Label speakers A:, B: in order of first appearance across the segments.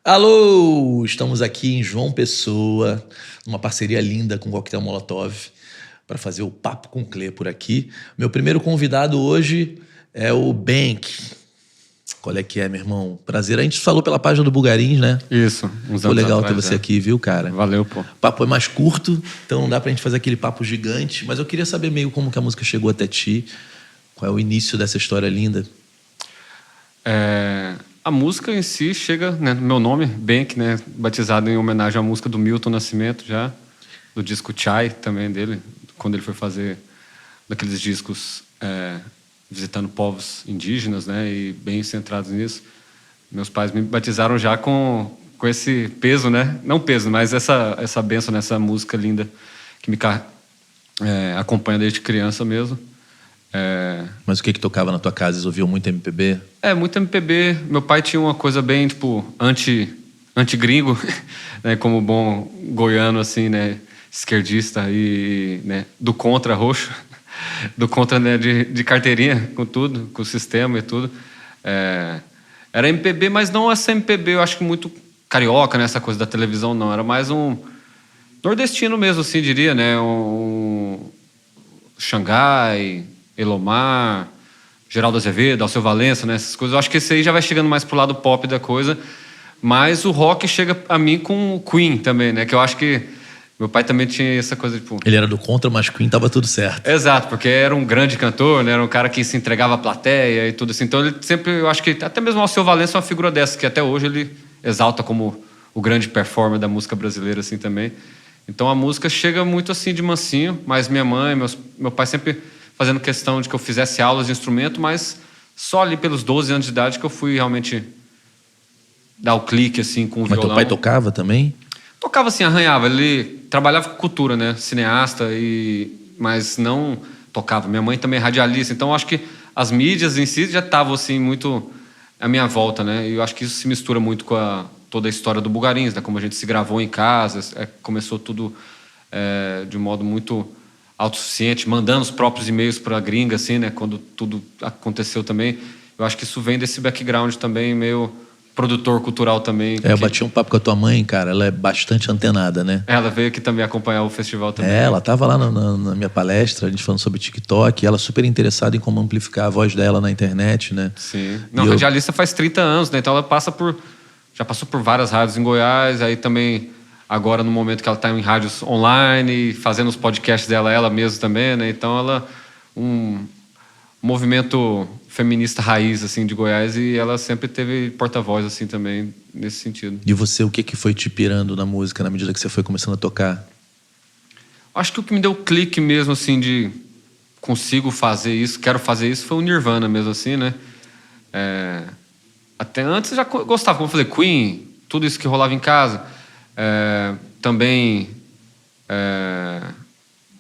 A: Alô! Estamos aqui em João Pessoa, numa parceria linda com o Coquetel Molotov, para fazer o Papo com Clê por aqui. Meu primeiro convidado hoje é o Bank. Qual é que é, meu irmão? Prazer. A gente falou pela página do Bugarins, né?
B: Isso, uns
A: Foi
B: anos
A: legal
B: atrás,
A: ter você aqui, viu, cara?
B: Valeu, pô.
A: O papo é mais curto, então não dá pra gente fazer aquele papo gigante, mas eu queria saber meio como que a música chegou até ti, qual é o início dessa história linda.
B: A música em si chega, né, no meu nome, Bank, né, batizado em homenagem à música do Milton Nascimento, já, do disco Chai também dele, quando ele foi fazer daqueles discos visitando povos indígenas, né, e bem centrados nisso. Meus pais me batizaram já com esse peso, né, não peso, mas essa bênção nessa música linda que me acompanha desde criança mesmo.
A: Mas o que tocava na tua casa? Eles ouviam muito MPB?
B: Muito MPB. Meu pai tinha uma coisa bem, tipo, anti-gringo, né? Como bom goiano, assim, né? Esquerdista e né? Do contra roxo. Do contra, né? De carteirinha, com tudo, com o sistema e tudo. Era MPB, mas não essa MPB, eu acho que muito carioca, né? Essa coisa da televisão, não. Era mais um nordestino mesmo, assim, diria, né? Um Xangai, Elomar, Geraldo Azevedo, Alceu Valença, né? Essas coisas. Eu acho que esse aí já vai chegando mais pro lado pop da coisa. Mas o rock chega a mim com o Queen também, né? Que eu acho que meu pai também tinha essa coisa, tipo...
A: Ele era do contra, mas Queen tava tudo certo.
B: Exato, porque era um grande cantor, né? Era um cara que se entregava à plateia e tudo assim. Então ele sempre, eu acho que até mesmo o Alceu Valença é uma figura dessa, que até hoje ele exalta como o grande performer da música brasileira, assim, também. Então a música chega muito assim de mansinho, mas minha mãe, meu pai sempre fazendo questão de que eu fizesse aulas de instrumento, mas só ali pelos 12 anos de idade que eu fui realmente dar o clique assim com o violão.
A: Mas teu pai tocava também?
B: Tocava assim, arranhava. Ele trabalhava com cultura, né? Cineasta, mas não tocava. Minha mãe também é radialista, então eu acho que as mídias em si já estavam assim muito à minha volta, né? E eu acho que isso se mistura muito com toda a história do Bugarins, né? Como a gente se gravou em casa, começou tudo de um modo muito autossuficiente, mandando os próprios e-mails para a gringa, assim, né? Quando tudo aconteceu também. Eu acho que isso vem desse background também, meio produtor cultural também.
A: Eu bati um papo com a tua mãe, cara. Ela é bastante antenada, né?
B: Ela veio aqui também acompanhar o festival também.
A: Ela tava lá na minha palestra, a gente falando sobre TikTok. Ela super interessada em como amplificar a voz dela na internet, né?
B: Sim. Não, radialista faz 30 anos, né? Então ela já passou por várias rádios em Goiás, aí também... Agora, no momento que ela está em rádios online, fazendo os podcasts dela, ela mesma também, né? Então, ela um movimento feminista raiz, assim, de Goiás, e ela sempre teve porta-voz, assim, também, nesse sentido.
A: E você, o que foi te pirando na música na medida que você foi começando a tocar?
B: Acho que o que me deu clique mesmo, assim, de consigo fazer isso, quero fazer isso, foi o Nirvana mesmo, assim, né? Até antes eu já gostava, como eu falei, Queen, tudo isso que rolava em casa... também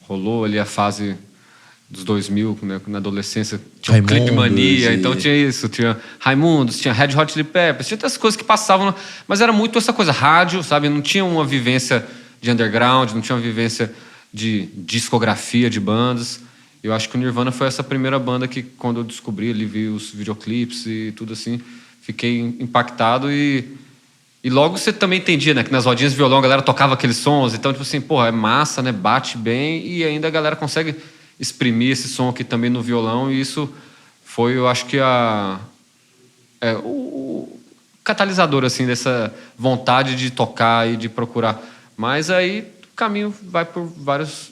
B: rolou ali a fase dos 2000, né, na adolescência tinha um Clipe Mania, então tinha isso, tinha Raimundos, tinha Red Hot Chili Peppers, tinha essas coisas que passavam, mas era muito essa coisa rádio, sabe? Não tinha uma vivência de underground, não tinha uma vivência de discografia de bandas. Eu acho que o Nirvana foi essa primeira banda que, quando eu descobri, ali vi os videoclipes e tudo assim, fiquei impactado e logo você também entendia, né? Que nas rodinhas de violão a galera tocava aqueles sons. Então, tipo assim, porra, é massa, né? Bate bem. E ainda a galera consegue exprimir esse som aqui também no violão. E isso foi, eu acho que o catalisador, assim, dessa vontade de tocar e de procurar. Mas aí o caminho vai por vários...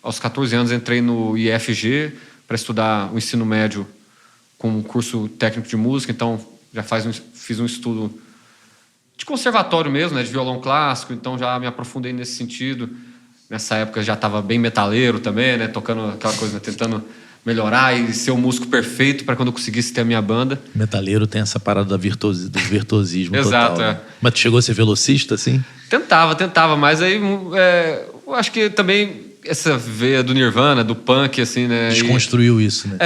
B: aos 14 anos entrei no IFG para estudar o ensino médio com um curso técnico de música. Então, já fiz um estudo... de conservatório mesmo, né, de violão clássico, então já me aprofundei nesse sentido. Nessa época já estava bem metaleiro também, né, tocando aquela coisa, né, tentando melhorar e ser o músico perfeito para quando eu conseguisse ter a minha banda.
A: Metaleiro tem essa parada do virtuosismo
B: Exato,
A: total. Né? Mas tu chegou a ser velocista, assim?
B: Tentava, mas aí eu acho que também essa veia do Nirvana, do punk, assim, né?
A: Desconstruiu isso, né?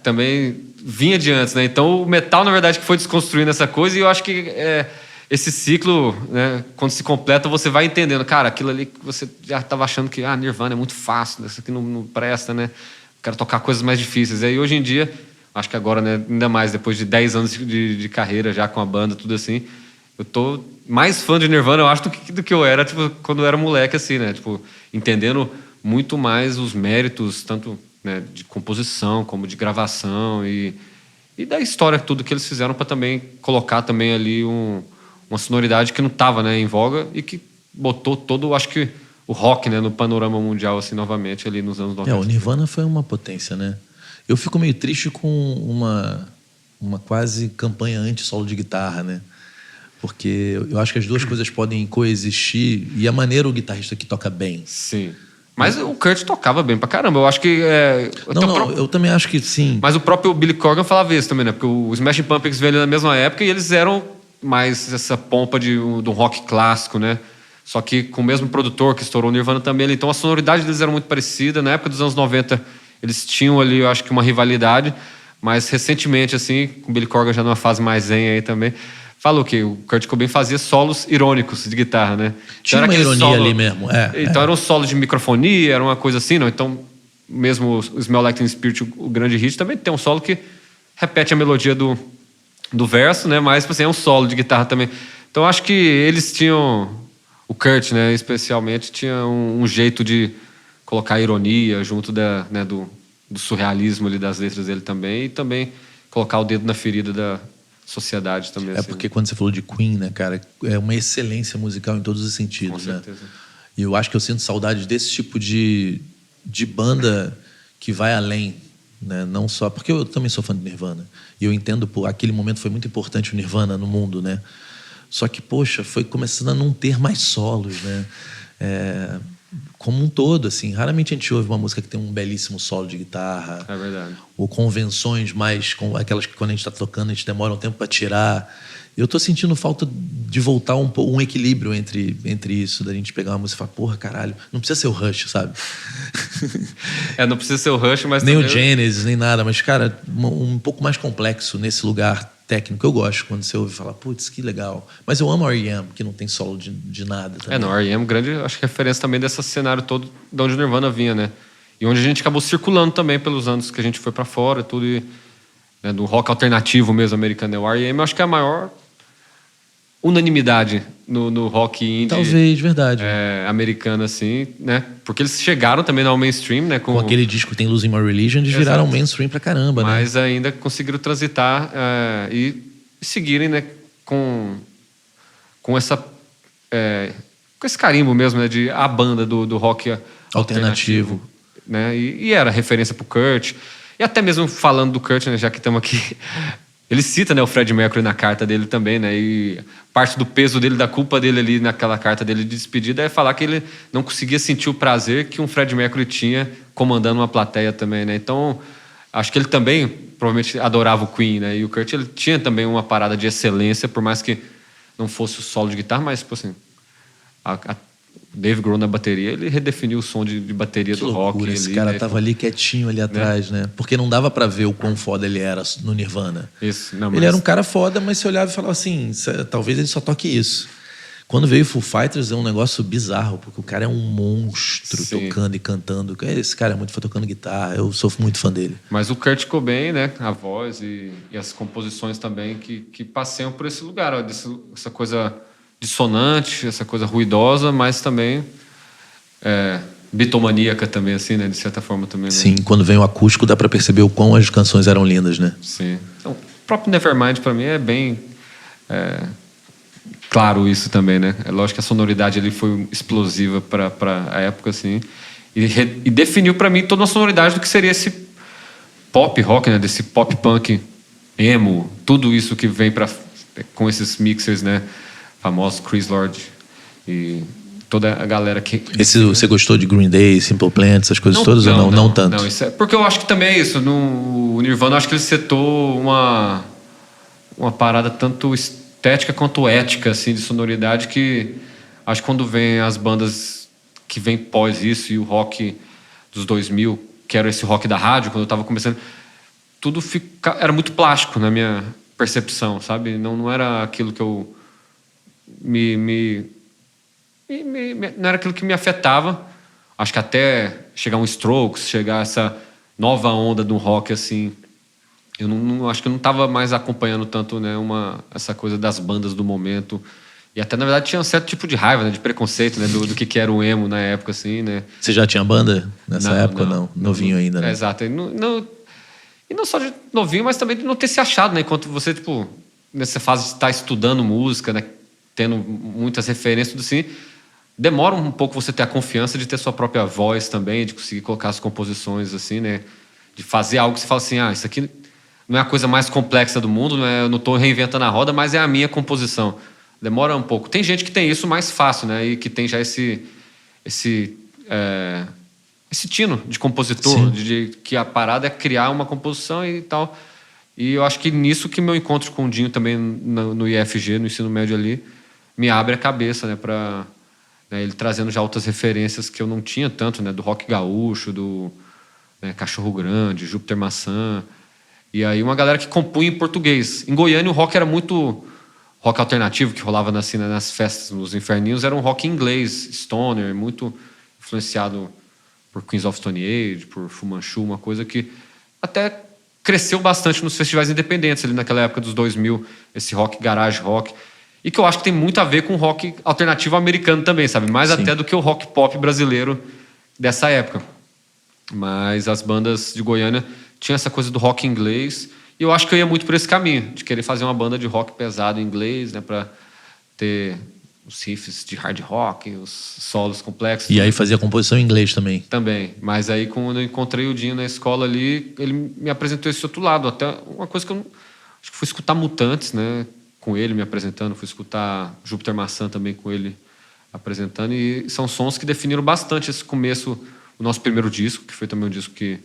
B: Também vinha de antes, né? Então o metal, na verdade, que foi desconstruindo essa coisa e eu acho que... esse ciclo, né, quando se completa, você vai entendendo. Cara, aquilo ali que você já estava achando que Nirvana é muito fácil, isso aqui não presta, né? Quero tocar coisas mais difíceis. E aí, hoje em dia, acho que agora, né, ainda mais, depois de 10 anos de carreira já com a banda, tudo assim, eu tô mais fã de Nirvana, eu acho, do que eu era, tipo, quando eu era moleque, assim, né? Tipo, entendendo muito mais os méritos, tanto, né, de composição como de gravação e da história, tudo que eles fizeram para também colocar também ali uma sonoridade que não tava, né, em voga e que botou todo, acho que o rock, né, no panorama mundial, assim, novamente, ali nos anos 90.
A: O Nirvana foi uma potência, né? Eu fico meio triste com uma quase campanha anti-solo de guitarra, né? Porque eu acho que as duas coisas podem coexistir e a maneira o guitarrista que toca bem.
B: Sim. Mas o Kurt tocava bem pra caramba. Eu acho que...
A: Eu também acho que sim.
B: Mas o próprio Billy Corgan falava isso também, né? Porque o Smashing Pumpkins veio ali na mesma época e eles eram mais essa pompa de um rock clássico, né? Só que com o mesmo produtor que estourou o Nirvana também. Então a sonoridade deles era muito parecida. Na época dos anos 90, eles tinham ali, eu acho que uma rivalidade. Mas recentemente, assim, com o Billy Corgan já numa fase mais zen aí também, falou que o Kurt Cobain fazia solos irônicos de guitarra, né?
A: Tinha uma ironia ali mesmo.
B: Então era um solo de microfonia, era uma coisa assim, não? Então, mesmo o Smell Like Teen Spirit, o grande hit, também tem um solo que repete a melodia do verso, né? Mas, assim, é um solo de guitarra também. Então, acho que eles tinham... O Kurt, né, especialmente, tinha um jeito de colocar ironia junto do surrealismo ali das letras dele também e também colocar o dedo na ferida da sociedade também.
A: É assim, porque quando você falou de Queen, né, cara, é uma excelência musical em todos os sentidos,
B: com certeza,
A: né? E eu acho que eu sinto saudade desse tipo de banda que vai além, né? Não só... Porque eu também sou fã de Nirvana. E eu entendo, pô, aquele momento foi muito importante o Nirvana no mundo, né? Só que, poxa, foi começando a não ter mais solos, né? Como um todo, assim. Raramente a gente ouve uma música que tem um belíssimo solo de guitarra.
B: É verdade.
A: Ou convenções mais... aquelas que quando a gente está tocando, a gente demora um tempo para tirar. Eu tô sentindo falta de voltar um equilíbrio entre isso, da gente pegar uma música e falar, porra, caralho, não precisa ser o Rush, sabe?
B: Não precisa ser o Rush, mas
A: nem
B: também...
A: o Genesis, nem nada, mas, cara, um pouco mais complexo nesse lugar técnico. Eu gosto quando você ouve falar, putz, que legal. Mas eu amo R.E.M., que não tem solo de nada também.
B: R.E.M. grande, acho que referência também desse cenário todo de onde o Nirvana vinha, né? E onde a gente acabou circulando também pelos anos que a gente foi para fora, tudo, né, do rock alternativo mesmo americano. O R.E.M. eu acho que é a maior unanimidade no rock indie.
A: Talvez, verdade.
B: Americano, assim, né? Porque eles chegaram também ao mainstream, né?
A: Com aquele disco que tem Losing My Religion, eles viraram mainstream pra caramba, né?
B: Mas ainda conseguiram transitar e seguirem, né? Com essa... com esse carimbo mesmo, né? De a banda do rock alternativo. Né? E era referência pro Kurt. E até mesmo falando do Kurt, né? Já que estamos aqui... Ele cita, né, o Freddie Mercury na carta dele também, né? E parte do peso dele, da culpa dele ali naquela carta dele de despedida é falar que ele não conseguia sentir o prazer que um Freddie Mercury tinha comandando uma plateia também, né? Então, acho que ele também provavelmente adorava o Queen, né? E o Kurt, ele tinha também uma parada de excelência, por mais que não fosse o solo de guitarra, mas, tipo assim, Dave Grohl na bateria, ele redefiniu o som de bateria
A: que
B: do
A: loucura,
B: rock.
A: Esse
B: ali,
A: cara
B: né?
A: tava ali quietinho ali atrás, né? Porque não dava pra ver o quão foda ele era no Nirvana.
B: Isso, não,
A: ele era um cara foda, mas você olhava e falava assim, talvez ele só toque isso. Quando veio o Foo Fighters é um negócio bizarro, porque o cara é um monstro. Sim. Tocando e cantando. Esse cara é muito fã tocando guitarra, eu sou muito fã dele.
B: Mas o Kurt Cobain, né? A voz e as composições também que passeiam por esse lugar, ó, essa coisa dissonante, essa coisa ruidosa, mas também bitomaníaca também, assim, né? De certa forma também.
A: Sim, né? Quando vem o acústico dá pra perceber o quão as canções eram lindas, né?
B: Sim. Então, o próprio Nevermind pra mim é bem claro isso também, né? É lógico que a sonoridade ali foi explosiva para a época, assim, e definiu pra mim toda a sonoridade do que seria esse pop rock, né? Desse pop punk emo, tudo isso que vem com esses mixers, né? Famosos Chris Lord e toda a galera que...
A: Você gostou de Green Day, Simple Plan, essas coisas todas ou não tanto?
B: Não, isso porque eu acho que também é isso. No Nirvana, eu acho que ele setou uma parada tanto estética quanto ética, assim, de sonoridade, que acho que quando vem as bandas que vem pós isso e o rock dos 2000, que era esse rock da rádio, quando eu estava começando, tudo era muito plástico na minha percepção, sabe? Não era aquilo que eu... não era aquilo que me afetava. Acho que até chegar um Strokes, chegar essa nova onda do rock assim eu não acho que eu não estava mais acompanhando tanto, né, essa coisa das bandas do momento. E até, na verdade, tinha um certo tipo de raiva, né, de preconceito, né, do que era o emo na época, assim, né?
A: Você já tinha banda nessa época ou não? Novinho ainda, né?
B: Exato. E não só de novinho, mas também de não ter se achado, né? Enquanto você, tipo, nessa fase de estar estudando música, né, tendo muitas referências, tudo assim, demora um pouco você ter a confiança de ter sua própria voz também, de conseguir colocar as composições, assim, né? De fazer algo que você fala assim, isso aqui não é a coisa mais complexa do mundo, eu não estou reinventando a roda, mas é a minha composição. Demora um pouco. Tem gente que tem isso mais fácil, né? E que tem já esse tino de compositor, que a parada é criar uma composição e tal. E eu acho que nisso que meu encontro com o Dinho também no IFG, no ensino médio ali, me abre a cabeça, né? Para ele trazendo já outras referências que eu não tinha tanto, né? Do rock gaúcho, do Cachorro Grande, Júpiter Maçã. E aí uma galera que compunha em português. Em Goiânia o rock era muito... rock alternativo que rolava nas festas, nos inferninhos, era um rock inglês, stoner, muito influenciado por Queens of Stone Age, por Fu Manchu, uma coisa que até cresceu bastante nos festivais independentes ali naquela época dos 2000, esse rock garage rock, e que eu acho que tem muito a ver com o rock alternativo americano também, sabe? Mais até do que o rock pop brasileiro dessa época. Mas as bandas de Goiânia tinham essa coisa do rock inglês. E eu acho que eu ia muito por esse caminho, de querer fazer uma banda de rock pesado em inglês, né, para ter os riffs de hard rock, os solos complexos.
A: E aí fazia composição em inglês também?
B: Também. Mas aí, quando eu encontrei o Dinho na escola ali, ele me apresentou esse outro lado. Até uma coisa que eu acho que fui escutar Mutantes, né, com ele me apresentando, fui escutar Júpiter Maçã também com ele apresentando. E são sons que definiram bastante esse começo, o nosso primeiro disco, que foi também um disco que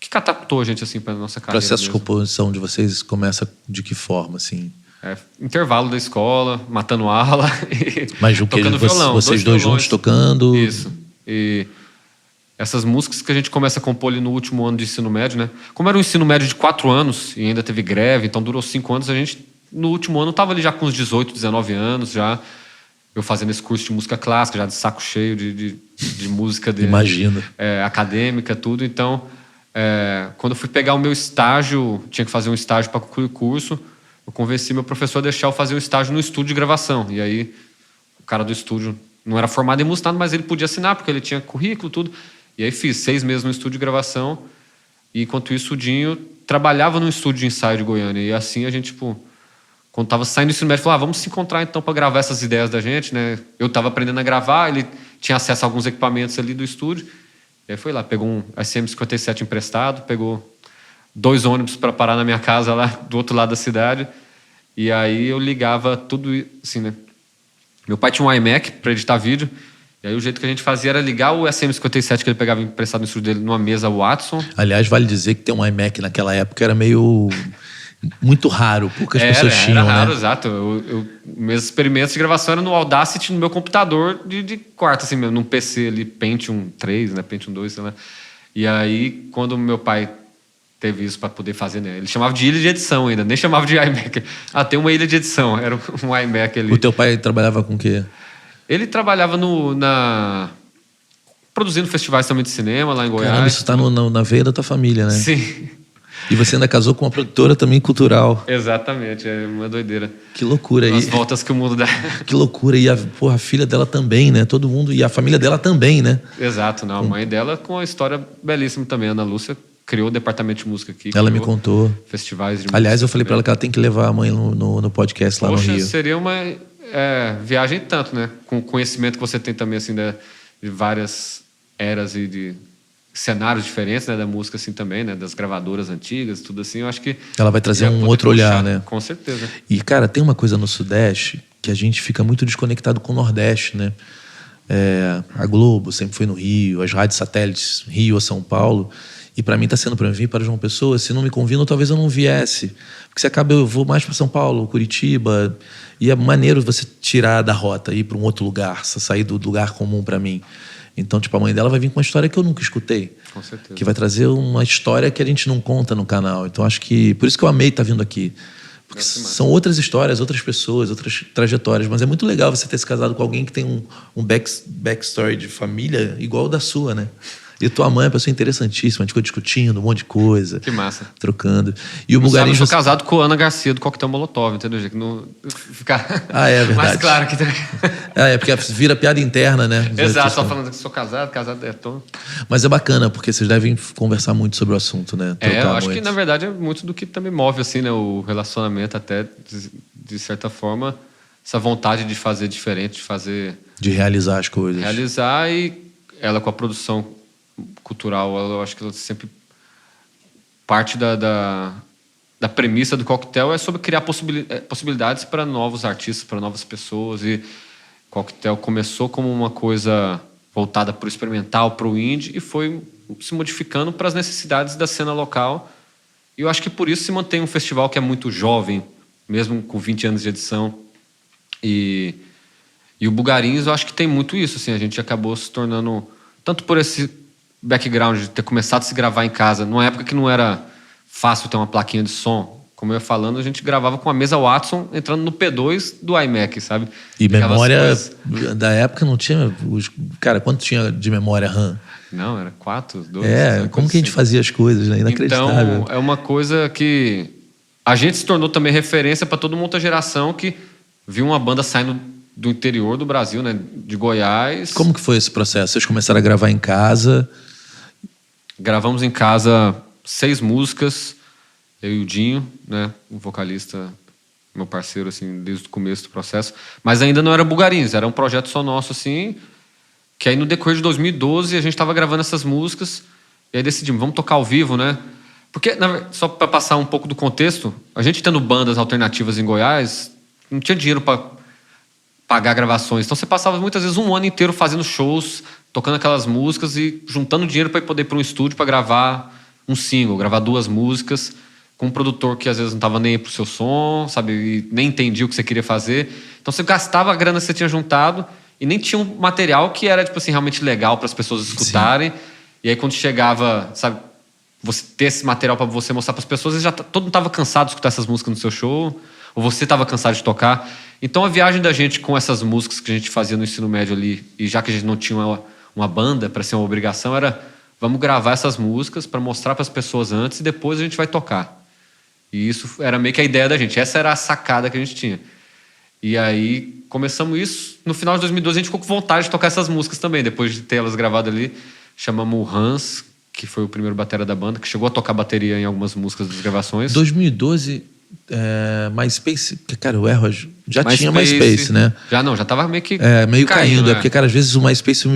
B: que catapultou a gente assim para nossa carreira.
A: O processo
B: mesmo.
A: de composição de vocês começa de que forma, assim?
B: Intervalo da escola, matando aula
A: Mas
B: tocando violão.
A: Vocês dois juntos tocando?
B: Isso. E essas músicas que a gente começa a compor ali no último ano de ensino médio, né? Como era um ensino médio de 4 anos e ainda teve greve, então durou 5 anos, a gente no último ano estava ali já com uns 18, 19 anos, já eu fazendo esse curso de música clássica, já de saco cheio de música
A: Imagino.
B: Acadêmica, tudo. Então, quando eu fui pegar o meu estágio, tinha que fazer um estágio para concluir o curso, eu convenci meu professor a deixar eu fazer um estágio no estúdio de gravação. E aí, o cara do estúdio não era formado em música, mas ele podia assinar, porque ele tinha currículo, tudo. E aí fiz 6 meses no estúdio de gravação. E enquanto isso, o Dinho trabalhava no estúdio de ensaio de Goiânia. E assim a gente, quando estava saindo do ensino médio, falou, vamos se encontrar então para gravar essas ideias da gente, né? Eu estava aprendendo a gravar, ele tinha acesso a alguns equipamentos ali do estúdio. E aí foi lá, pegou um SM57 emprestado, pegou 2 ônibus para parar na minha casa lá do outro lado da cidade. E aí eu ligava tudo assim, né? Meu pai tinha um iMac para editar vídeo. E aí o jeito que a gente fazia era ligar o SM57 que ele pegava emprestado no estúdio dele numa mesa Watson.
A: Aliás, vale dizer que ter um iMac naquela época era meio... muito raro, poucas pessoas tinham,
B: era raro,
A: né?
B: Exato. Meus experimentos de gravação eram no Audacity, no meu computador de quarto, assim mesmo, num PC ali, Pentium 3, né? Pentium 2, sei lá. E aí, quando meu pai teve isso para poder fazer, né? Ele chamava de ilha de edição ainda, nem chamava de iMac. Tem uma ilha de edição, era um iMac ali.
A: O teu pai trabalhava com o quê?
B: Ele trabalhava produzindo festivais também de cinema lá em Goiás.
A: Caramba, isso tá na veia da tua família, né?
B: Sim.
A: E você ainda casou com uma produtora também cultural.
B: Exatamente, é uma doideira.
A: Que loucura.
B: As voltas que o mundo dá.
A: Que loucura. E a filha dela também, né? Todo mundo. E a família dela também, né?
B: Exato, não. A mãe dela com uma história belíssima também. A Ana Lúcia criou o departamento de música aqui.
A: Ela me contou.
B: Festivais de música.
A: Aliás, eu falei para ela que ela tem que levar a mãe no podcast lá no Rio.
B: Seria uma viagem tanto, né? Com o conhecimento que você tem também, assim, de várias eras e de cenários diferentes, né, da música assim também, né, das gravadoras antigas, tudo assim, eu acho que
A: ela vai trazer um outro olhar, né?
B: Com certeza.
A: E cara, tem uma coisa no Sudeste que a gente fica muito desconectado com o Nordeste, né? A Globo sempre foi no Rio, as rádios satélites Rio ou São Paulo, e para mim está sendo para vir para João Pessoa. Se não me convidam, talvez eu não viesse, porque se acaba eu vou mais para São Paulo, Curitiba, e é maneiro você tirar da rota, ir para um outro lugar, sair do lugar comum para mim. Então, tipo, a mãe dela vai vir com uma história que eu nunca escutei.
B: Com certeza.
A: Que vai trazer uma história que a gente não conta no canal. Então, acho que... Por isso que eu amei estar vindo aqui. Porque são outras histórias, outras pessoas, outras trajetórias. Mas é muito legal você ter se casado com alguém que tem um backstory de família igual ao da sua, né? E tua mãe é uma pessoa interessantíssima, a gente ficou discutindo um monte de coisa.
B: Que massa.
A: Trocando. E o
B: Não sabe, eu
A: Bugarins...
B: sou casado com a Ana Garcia, do Coquetel Molotov, entendeu? Que não ficar
A: É verdade.
B: mais claro que...
A: É porque vira piada interna, né?
B: Exato, só falando que sou casado é tom.
A: Mas é bacana, porque vocês devem conversar muito sobre o assunto, né?
B: Eu acho que, na verdade, é muito do que também move, assim, né? O relacionamento até, de certa forma, essa vontade de fazer diferente, de fazer...
A: De realizar as coisas.
B: Realizar, e ela com a produção cultural, eu acho que ela sempre... Parte da premissa do Coquetel é sobre criar possibilidades para novos artistas, para novas pessoas. E o Coquetel começou como uma coisa voltada para o experimental, para o indie, e foi se modificando para as necessidades da cena local. E eu acho que por isso se mantém um festival que é muito jovem, mesmo com 20 anos de edição. E o Bugarins, eu acho que tem muito isso. Assim, a gente acabou se tornando, tanto por esse background de ter começado a se gravar em casa, numa época que não era fácil ter uma plaquinha de som. Como eu ia falando, a gente gravava com a mesa Watson entrando no P2 do iMac, sabe?
A: E memória da época não tinha... Cara, quanto tinha de memória RAM?
B: Não, era 4, 2...
A: Como que a gente fazia as coisas, né? Inacreditável.
B: Então, é uma coisa que... A gente se tornou também referência para toda uma outra geração que viu uma banda saindo do interior do Brasil, né? De Goiás.
A: Como que foi esse processo? Vocês começaram a gravar em casa?
B: Gravamos em casa 6 músicas, eu e o Dinho, né, um vocalista, meu parceiro, assim, desde o começo do processo. Mas ainda não era Bugarins, era um projeto só nosso, assim, que aí no decorrer de 2012 a gente estava gravando essas músicas, e aí decidimos, vamos tocar ao vivo, né? Porque, só para passar um pouco do contexto, a gente tendo bandas alternativas em Goiás, não tinha dinheiro para pagar gravações. Então você passava muitas vezes um ano inteiro fazendo shows, tocando aquelas músicas e juntando dinheiro para poder ir para um estúdio para gravar um single, gravar 2 músicas, com um produtor que às vezes não estava nem aí pro seu som, sabe, e nem entendia o que você queria fazer. Então você gastava a grana que você tinha juntado e nem tinha um material que era, tipo assim, realmente legal para as pessoas escutarem. Sim. E aí quando chegava, sabe, você ter esse material para você mostrar para as pessoas, eles já todo mundo estava cansado de escutar essas músicas no seu show, ou você estava cansado de tocar. Então a viagem da gente com essas músicas que a gente fazia no ensino médio ali, e já que a gente não tinha uma banda para ser uma obrigação, era vamos gravar essas músicas para mostrar para as pessoas antes e depois a gente vai tocar. E isso era meio que a ideia da gente. Essa era a sacada que a gente tinha. E aí começamos isso. No final de 2012 a gente ficou com vontade de tocar essas músicas também. Depois de ter elas gravadas ali, chamamos o Hans, que foi o primeiro batera da banda, que chegou a tocar bateria em algumas músicas das gravações.
A: 2012... MySpace, cara, eu erro, já tinha MySpace, né?
B: Já tava meio que
A: meio caindo, né? Porque, cara, às vezes o MySpace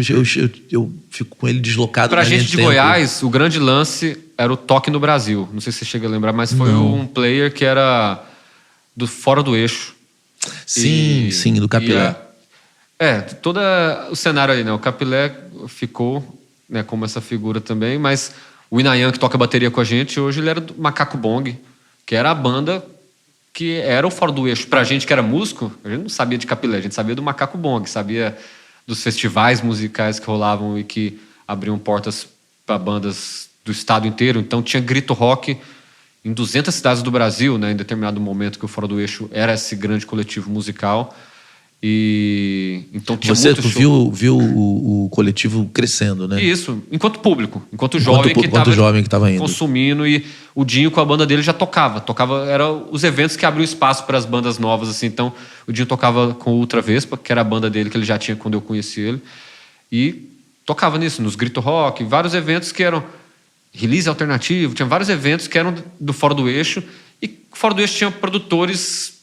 A: eu fico com ele deslocado.
B: Pra gente de Goiás, o grande lance era o Toque no Brasil. Não sei se você chega a lembrar, mas foi um player que era do Fora do Eixo.
A: Sim, do Capilé.
B: Todo o cenário aí, né? O Capilé ficou, né, como essa figura também, mas o Inayan, que toca bateria com a gente, hoje ele era do Macaco Bong, que era a banda que era o Fora do Eixo. Pra gente que era músico, a gente não sabia de Capilé, a gente sabia do Macaco Bong, sabia dos festivais musicais que rolavam e que abriam portas para bandas do estado inteiro. Então tinha grito rock em 200 cidades do Brasil, né, em determinado momento que o Fora do Eixo era esse grande coletivo musical. E então tinha
A: Você
B: muito show.
A: viu o coletivo crescendo, né?
B: Isso, enquanto público, enquanto jovem que estava
A: indo,
B: consumindo. E o Dinho com a banda dele já tocava, eram os eventos que abriam espaço para as bandas novas, assim. Então o Dinho tocava com o Ultra Vespa, que era a banda dele que ele já tinha quando eu conheci ele, e tocava nisso, nos Grito Rock, vários eventos que eram release alternativo, tinha vários eventos que eram do Fora do Eixo, e Fora do Eixo tinha produtores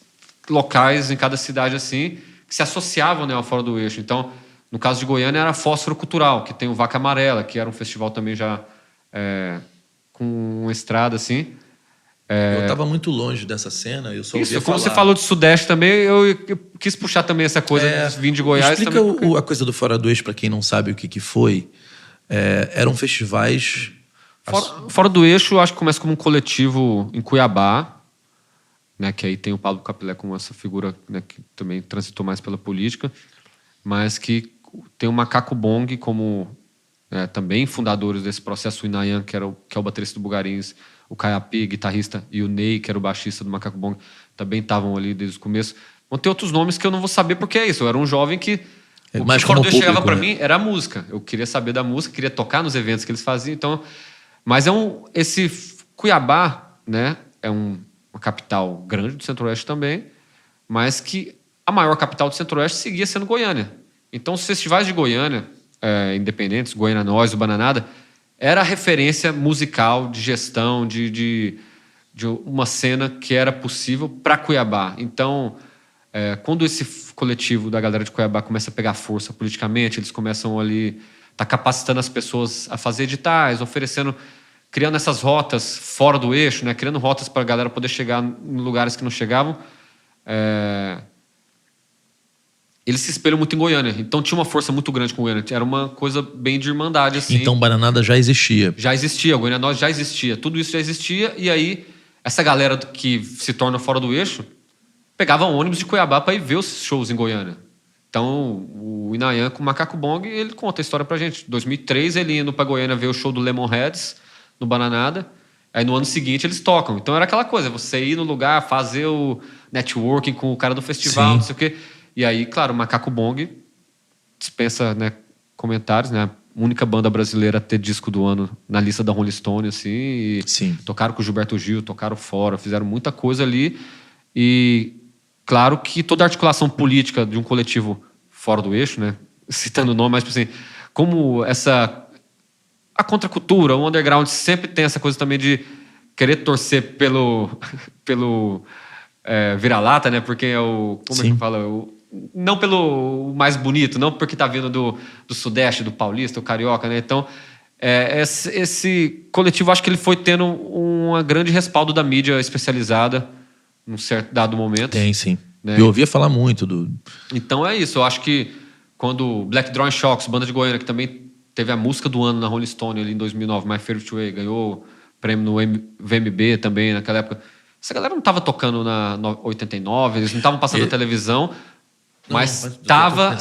B: locais em cada cidade, assim, que se associavam, né, ao Fora do Eixo. Então, no caso de Goiânia, era Fósforo Cultural, que tem o Vaca Amarela, que era um festival também já com uma estrada, assim.
A: Eu estava muito longe dessa cena, eu só ouvia
B: Isso, como
A: falar.
B: você falou de Sudeste também, eu quis puxar também essa coisa de vir de Goiás.
A: Explica
B: também, porque...
A: a coisa do Fora do Eixo, para quem não sabe o que foi. Eram festivais...
B: Fora do Eixo, acho que começa como um coletivo em Cuiabá, né, que aí tem o Pablo Capilé como essa figura, né, que também transitou mais pela política, mas que tem o Macaco Bong como também fundadores desse processo, o Inayan, que é o baterista do Bugarins, o Caiapi, guitarrista, e o Ney, que era o baixista do Macaco Bong, também estavam ali desde o começo. Vão ter outros nomes que eu não vou saber porque é isso. Eu era um jovem que O
A: Mais
B: que o Fora
A: como
B: do Eixo chegava
A: público,
B: para
A: né?
B: mim era a música. Eu queria saber da música, queria tocar nos eventos que eles faziam. Então, mas esse Cuiabá, né, uma capital grande do Centro-Oeste também, mas que a maior capital do Centro-Oeste seguia sendo Goiânia. Então, os festivais de Goiânia, independentes, Goiânia Nós, o Bananada, era a referência musical de gestão, de uma cena que era possível para Cuiabá. Então, quando esse coletivo da galera de Cuiabá começa a pegar força politicamente, eles começam ali, tá capacitando as pessoas a fazer editais, oferecendo, criando essas rotas fora do eixo, né? Criando rotas para a galera poder chegar em lugares que não chegavam. Eles se espelham muito em Goiânia. Então tinha uma força muito grande com Goiânia. Era uma coisa bem de irmandade, assim.
A: Então Bananada já existia.
B: Já existia, Goiânia Nós já existia. Tudo isso já existia. E aí, essa galera que se torna fora do eixo pegava ônibus de Cuiabá para ir ver os shows em Goiânia. Então, o Inayan com o Macaco Bong, ele conta a história pra gente. Em 2003, ele indo para Goiânia ver o show do Lemonheads, no Bananada. Aí, no ano seguinte, eles tocam. Então, era aquela coisa, você ir no lugar, fazer o networking com o cara do festival,
A: Sim.
B: não sei o quê. E aí, claro, o Macaco Bong dispensa, né, comentários, né? Única banda brasileira a ter disco do ano na lista da Rolling Stone, assim. E
A: Sim.
B: tocaram com o Gilberto Gil, tocaram fora, fizeram muita coisa ali. E claro que toda a articulação política de um coletivo fora do eixo, né? Citando o nome, mas assim, como a contracultura, o underground sempre tem essa coisa também de querer torcer pelo vira-lata, né? Porque é o... Como é que
A: Sim.
B: fala? Não pelo mais bonito, não porque tá vindo do Sudeste, do Paulista, o Carioca, né? Então, esse coletivo, acho que ele foi tendo um grande respaldo da mídia especializada num certo dado momento.
A: Tem, sim.
B: Né?
A: Eu ouvia falar muito do...
B: Então é isso. Eu acho que quando Black Drawing Shocks, banda de Goiânia, que também teve a música do ano na Rolling Stone ali em 2009, My Favorite Way, ganhou prêmio no VMB também naquela época. Essa galera não estava tocando na 89, eles não estavam passando na televisão, mas estava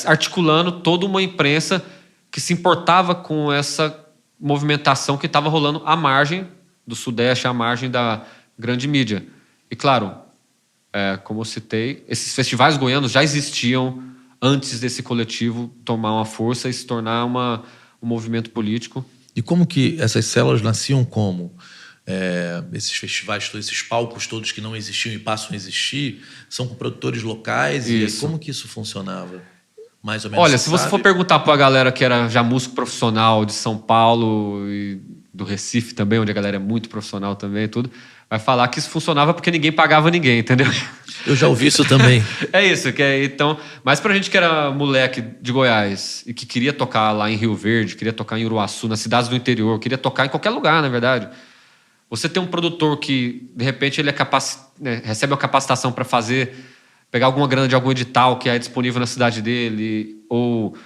B: articulando toda uma imprensa que se importava com essa movimentação que estava rolando à margem do Sudeste, à margem da grande mídia. E claro, como eu citei, esses festivais goianos já existiam antes desse coletivo tomar uma força e se tornar um movimento político.
A: E como que essas células nasciam como? Esses festivais, esses palcos todos que não existiam e passam a existir, são com produtores locais?
B: Isso.
A: E como que isso funcionava? Mais ou menos.
B: Olha, se você for perguntar para a galera que era já músico profissional de São Paulo e do Recife também, onde a galera é muito profissional também e tudo, vai falar que isso funcionava porque ninguém pagava ninguém, entendeu?
A: Eu já ouvi isso também.
B: É isso, então, mas pra gente que era moleque de Goiás e que queria tocar lá em Rio Verde, queria tocar em Uruaçu, nas cidades do interior, queria tocar em qualquer lugar, na verdade. Você tem um produtor que, de repente, ele recebe uma capacitação para pegar alguma grana de algum edital que é disponível na cidade dele, ou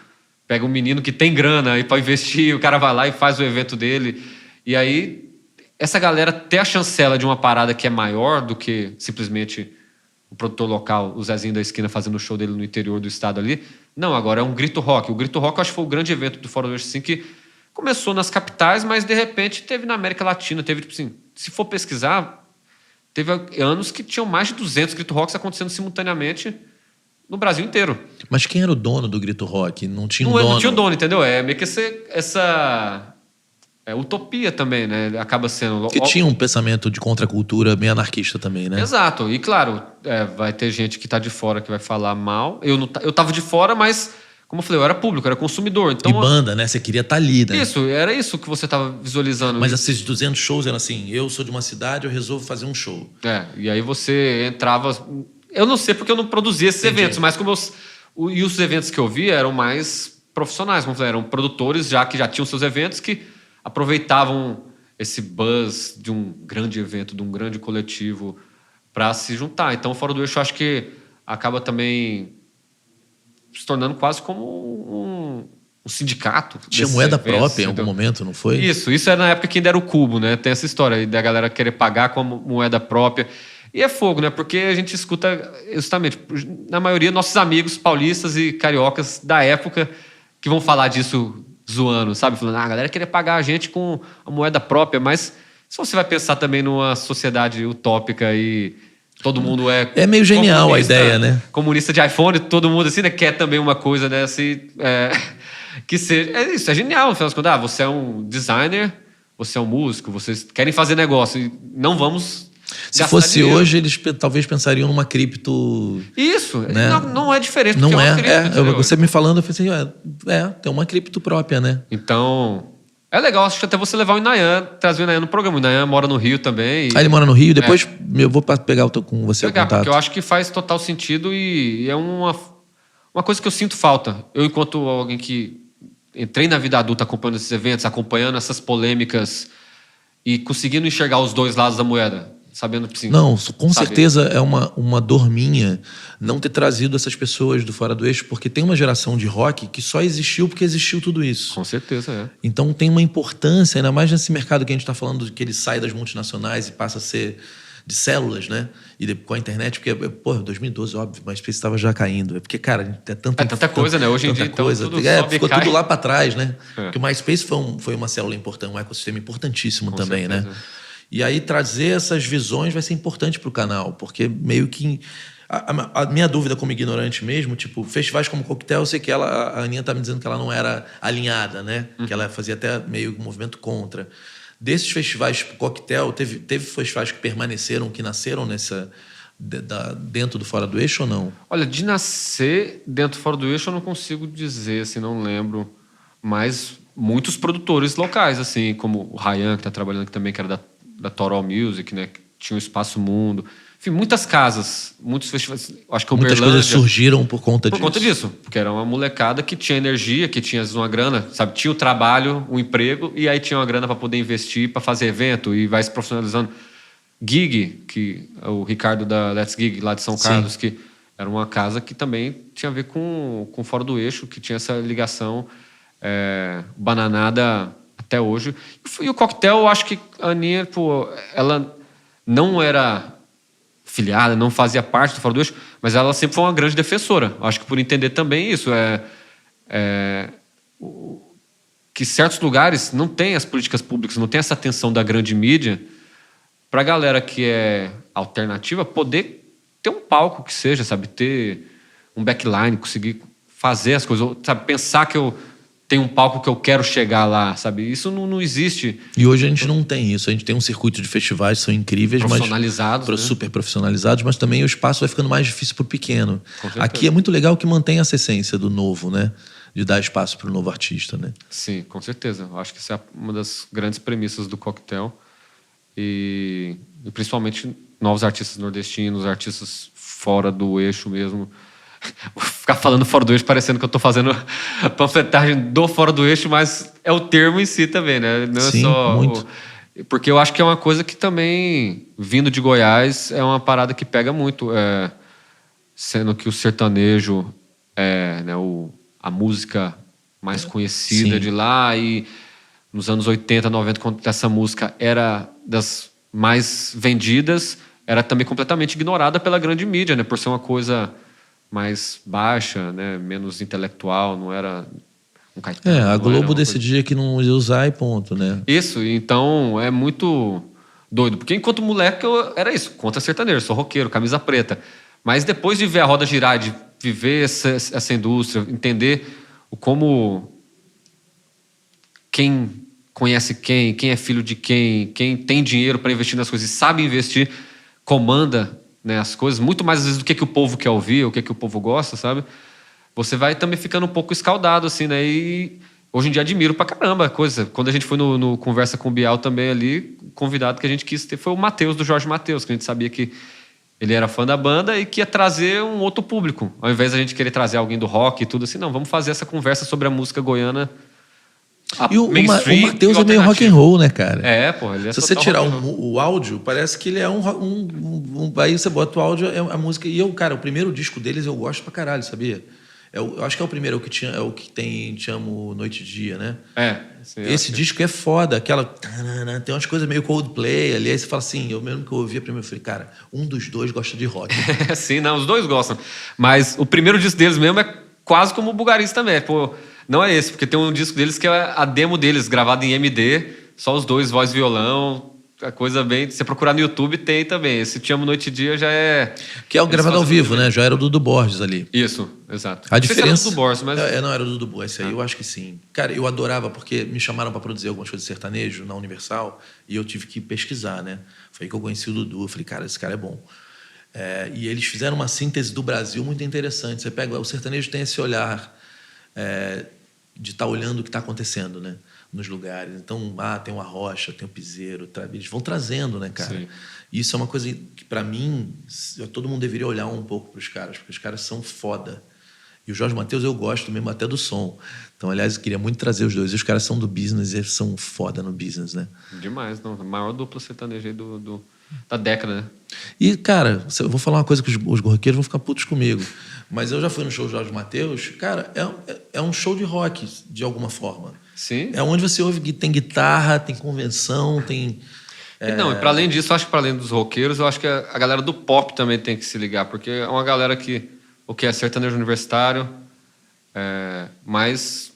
B: pega um menino que tem grana e para investir, o cara vai lá e faz o evento dele. E aí, essa galera ter a chancela de uma parada que é maior do que simplesmente o produtor local, o Zezinho da esquina, fazendo o show dele no interior do estado ali. Não, agora é um Grito Rock. O Grito Rock, eu acho que foi o grande evento do Fora do Eixo, assim, que começou nas capitais, mas de repente teve na América Latina. Teve, tipo assim, se for pesquisar, teve anos que tinham mais de 200 Grito Rocks acontecendo simultaneamente no Brasil inteiro.
A: Mas quem era o dono do Grito Rock? Não tinha um dono?
B: Não tinha um dono, entendeu? É meio que essa utopia também, né? Acaba sendo...
A: Que tinha um pensamento de contracultura meio anarquista também, né?
B: Exato. E claro, vai ter gente que tá de fora que vai falar mal. Eu tava de fora, mas, como eu falei, eu era público, eu era consumidor. Então,
A: e banda, né? Você queria estar ali, né?
B: Isso, era isso que você tava visualizando.
A: Mas esses 200 shows eram assim, eu sou de uma cidade, eu resolvo fazer um show.
B: E aí você entrava... Eu não sei porque eu não produzia esses eventos, mas e os eventos que eu via eram mais profissionais, como eu falei, eram produtores que já tinham seus eventos que aproveitavam esse buzz de um grande evento, de um grande coletivo para se juntar. Então, Fora do Eixo, eu acho que acaba também se tornando quase como um sindicato.
A: Tinha moeda própria em algum momento, não foi?
B: Isso era na época que ainda era o Cubo, né? Tem essa história da galera querer pagar com a moeda própria. E é fogo, né? Porque a gente escuta, justamente, na maioria, nossos amigos paulistas e cariocas da época que vão falar disso zoando, sabe? Falando, a galera queria pagar a gente com a moeda própria, mas se você vai pensar também numa sociedade utópica e todo mundo é...
A: É meio genial a ideia, né?
B: Comunista de iPhone, todo mundo assim, né? Quer também uma coisa, né? Assim, que seja... É isso, é genial. No final das contas, você é um designer, você é um músico, vocês querem fazer negócio e não vamos...
A: Se fosse dinheiro. Hoje, eles talvez pensariam numa cripto...
B: Isso,
A: né?
B: não é diferente.
A: Não é,
B: cripto,
A: você me falando, eu falei assim, tem uma cripto própria, né?
B: Então, é legal, acho que até você levar o Inayan, trazer o Inayan no programa. O Inayan mora no Rio também.
A: Ele mora no Rio, depois eu vou pegar com você o contato.
B: Porque eu acho que faz total sentido e é uma coisa que eu sinto falta. Eu, enquanto alguém que entrei na vida adulta acompanhando esses eventos, acompanhando essas polêmicas e conseguindo enxergar os dois lados da moeda. Sabendo que sim.
A: Não, com certeza é uma dor minha não ter trazido essas pessoas do Fora do Eixo, porque tem uma geração de rock que só existiu porque existiu tudo isso.
B: Com certeza, é.
A: Então tem uma importância, ainda mais nesse mercado que a gente está falando, que ele sai das multinacionais e passa a ser de células, né? E com a internet, porque, 2012, óbvio, mas estava já caindo. É porque, cara, é
B: tanta coisa, né? Hoje em dia,
A: coisa.
B: Então, tudo
A: ficou tudo lá para trás, né? Porque
B: É.
A: o MySpace foi uma célula importante, um ecossistema importantíssimo
B: Com
A: também,
B: certeza.
A: né? E aí trazer essas visões vai ser importante para o canal, porque meio que... A minha dúvida como ignorante mesmo, tipo, festivais como Coquetel, eu sei que a Aninha tá me dizendo que ela não era alinhada, né? Que ela fazia até meio um movimento contra. Desses festivais, tipo Coquetel, teve festivais que permaneceram, que nasceram dentro do Fora do Eixo ou não?
B: Olha, de nascer dentro do Fora do Eixo eu não consigo dizer, assim, não lembro. Mas muitos produtores locais, assim, como o Ryan, que está trabalhando aqui também, que era da Toró Music, né? Que tinha o Espaço Mundo. Enfim, muitas casas, muitos festivais. Acho que o
A: Muitas coisas surgiram por conta disso.
B: Por conta disso. Porque era uma molecada que tinha energia, que tinha uma grana, sabe? Tinha o trabalho, o emprego, e aí tinha uma grana para poder investir, para fazer evento, e vai se profissionalizando. Gig, que é o Ricardo da Let's Gig, lá de São Carlos,
A: Sim.
B: que era uma casa que também tinha a ver com Fora do Eixo, que tinha essa ligação bananada até hoje. E o Coquetel, eu acho que a Aninha, pô, ela não era filiada, não fazia parte do Fora do Eixo, mas ela sempre foi uma grande defensora. Acho que por entender também isso, que certos lugares não têm as políticas públicas, não tem essa atenção da grande mídia para a galera que é alternativa poder ter um palco que seja, sabe, ter um backline, conseguir fazer as coisas, sabe, pensar que eu tenho um palco que eu quero chegar lá, sabe? Isso não existe.
A: E hoje a gente não tem isso. A gente tem um circuito de festivais que são incríveis,
B: profissionalizados,
A: mas
B: né?
A: Super profissionalizados, mas também o espaço vai ficando mais difícil para o pequeno.
B: Com certeza.
A: Aqui é muito legal que mantém essa essência do novo, né? De dar espaço para o novo artista, né?
B: Sim, com certeza. Eu acho que essa é uma das grandes premissas do Coquetel. E principalmente novos artistas nordestinos, artistas fora do eixo mesmo. Vou ficar falando fora do eixo, parecendo que eu estou fazendo panfletagem do fora do eixo, mas é o termo em si também, né? Não
A: Sim,
B: é só
A: muito.
B: Porque eu acho que é uma coisa que também, vindo de Goiás, é uma parada que pega muito. Sendo que o sertanejo é, né, a música mais conhecida
A: Sim.
B: de lá, e nos anos 80, 90, quando essa música era das mais vendidas, era também completamente ignorada pela grande mídia, né? Por ser uma coisa mais baixa, né? Menos intelectual, não era um Caetano.
A: A Globo decidia que não ia usar e ponto, né?
B: Isso, então é muito doido. Porque enquanto moleque eu era isso, contra sertanejo, sou roqueiro, camisa preta. Mas depois de ver a roda girar, de viver essa indústria, entender como quem conhece quem é filho de quem tem dinheiro para investir nas coisas e sabe investir, comanda, né, as coisas, muito mais às vezes do que o povo quer ouvir, o que o povo gosta, sabe? Você vai também ficando um pouco escaldado, assim, né? E hoje em dia admiro pra caramba a coisa. Quando a gente foi no Conversa com o Bial também ali, o convidado que a gente quis ter foi o Matheus, do Jorge Matheus, que a gente sabia que ele era fã da banda e que ia trazer um outro público. Ao invés da gente querer trazer alguém do rock e tudo assim, não, vamos fazer essa conversa sobre a música goiana.
A: E o Matheus é meio rock and roll, né, cara?
B: Pô, ele é.
A: Se você tirar o áudio, parece que ele é aí você bota o áudio, é a música. E o primeiro disco deles eu gosto pra caralho, sabia? Eu acho que é o primeiro, é o que tem Te Amo Noite e Dia, né?
B: Sim,
A: esse disco é foda, tem umas coisas meio Coldplay ali, aí você fala assim, eu mesmo que eu ouvi a primeira, eu falei, cara, um dos dois gosta de rock.
B: Sim, não, os dois gostam. Mas o primeiro disco deles mesmo é quase como o Bugarins também. Pô, não é esse, porque tem um disco deles que é a demo deles, gravada em MD, só os dois, voz e violão, a coisa bem... Se você procurar no YouTube, tem também. Esse Te Amo Noite e Dia já é...
A: Que é o gravado ao vivo, né? Já era o Dudu Borges ali.
B: Isso, exato.
A: A
B: Não sei se era
A: diferença...
B: o Dudu Borges, mas...
A: Não era o Dudu Borges, esse aí eu acho que sim. Cara, eu adorava, porque me chamaram para produzir algumas coisas de sertanejo na Universal e eu tive que pesquisar, né? Foi aí que eu conheci o Dudu. Eu falei, cara, esse cara é bom. E eles fizeram uma síntese do Brasil muito interessante. Você pega... O sertanejo tem esse olhar de estar olhando o que está acontecendo, né? Nos lugares. Então, tem o Arrocha, tem o Piseiro, eles vão trazendo, né, cara?
C: Sim.
A: Isso é uma coisa que, para mim, todo mundo deveria olhar um pouco para os caras, porque os caras são foda. E o Jorge Mateus eu gosto mesmo até do som. Então, aliás, eu queria muito trazer os dois. E os caras são do business, eles são foda no business, né?
B: Demais, não. A maior dupla sertaneja aí da década, né?
A: E, cara, eu vou falar uma coisa que os roqueiros vão ficar putos comigo. Mas eu já fui no show do Jorge Mateus. Cara, é um show de rock, de alguma forma.
B: Sim.
A: É onde você ouve que tem guitarra, tem convenção, tem...
B: E não, e para além disso, eu acho que para além dos roqueiros, eu acho que a galera do pop também tem que se ligar, porque é uma galera que o que é sertanejo universitário, mas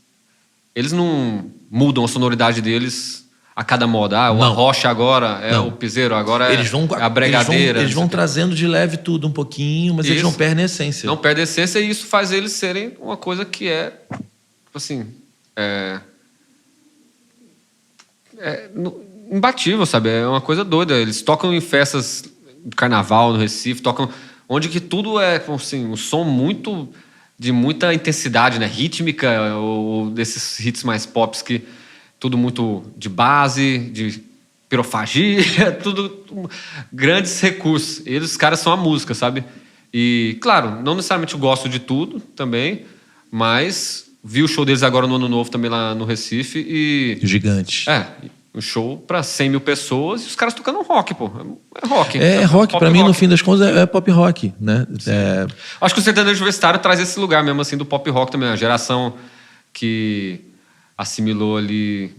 B: eles não mudam a sonoridade deles a cada moda. O Arrocha agora é o piseiro, agora é a bregadeira.
A: Eles vão trazendo de leve tudo um pouquinho, mas eles não perdem a essência.
B: Não perdem a essência e isso faz eles serem uma coisa que é, tipo assim, imbatível, sabe? É uma coisa doida. Eles tocam em festas de carnaval no Recife, tocam onde que tudo é, assim, um som de muita intensidade, né? Rítmica, ou desses hits mais pops que tudo muito de base, de pirofagia, tudo grandes recursos. Eles, os caras são a música, sabe? E, claro, não necessariamente eu gosto de tudo também, mas vi o show deles agora no Ano Novo também lá no Recife e...
A: Gigante.
B: Um show para 100 mil pessoas e os caras tocando rock, pô. É rock.
A: É rock. Para mim, no fim das contas, é pop rock, né?
B: Acho que o sertanejo universitário traz esse lugar mesmo, assim, do pop rock também. A geração que assimilou ali,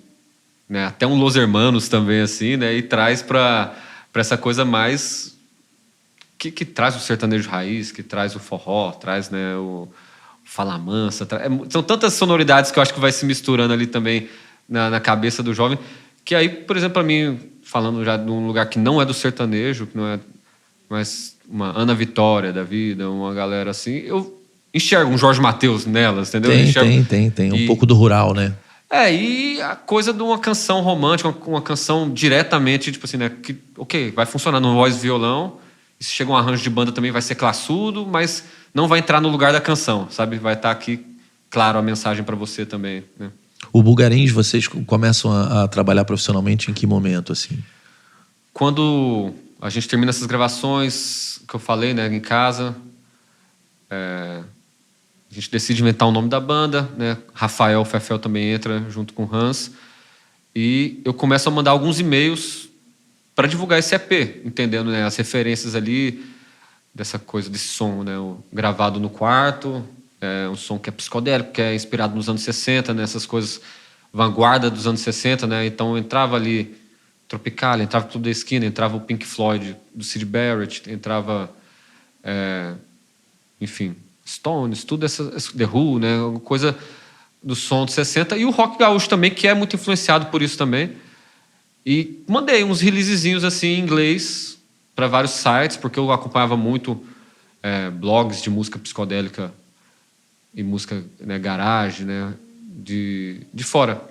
B: né, até um Los Hermanos também, assim, né? E traz para essa coisa mais... Que traz o sertanejo raiz, que traz o forró, traz, né, o fala mansa. São tantas sonoridades que eu acho que vai se misturando ali também na cabeça do jovem. Que aí, por exemplo, para mim, falando já de um lugar que não é do sertanejo, que não é mais uma Ana Vitória da vida, uma galera assim, eu enxergo um Jorge Mateus nelas, entendeu?
A: Tem. Um pouco do rural, né?
B: E a coisa de uma canção romântica, uma canção diretamente, tipo assim, né? Que, ok, vai funcionar no voz e violão, e se chega um arranjo de banda também vai ser classudo, mas não vai entrar no lugar da canção, sabe? Vai estar aqui, claro, a mensagem para você também, né?
A: O Bulgarins, vocês começam a trabalhar profissionalmente em que momento, assim?
B: Quando a gente termina essas gravações que eu falei, né, em casa, a gente decide inventar o nome da banda, né? Rafael Fefel também entra junto com o Hans, e eu começo a mandar alguns e-mails para divulgar esse EP, entendendo, né, as referências ali dessa coisa desse som, né, gravado no quarto. Um som que é psicodélico, que é inspirado nos anos 60, né? Essas coisas vanguarda dos anos 60, né? Então entrava ali Tropicália, entrava tudo da esquina, entrava o Pink Floyd do Syd Barrett, entrava, enfim, Stones, tudo The Who, né? Coisa do som dos 60 e o rock gaúcho também, que é muito influenciado por isso também. E mandei uns releasezinhos assim em inglês para vários sites, porque eu acompanhava muito blogs de música psicodélica e música, né, garagem, né, de fora.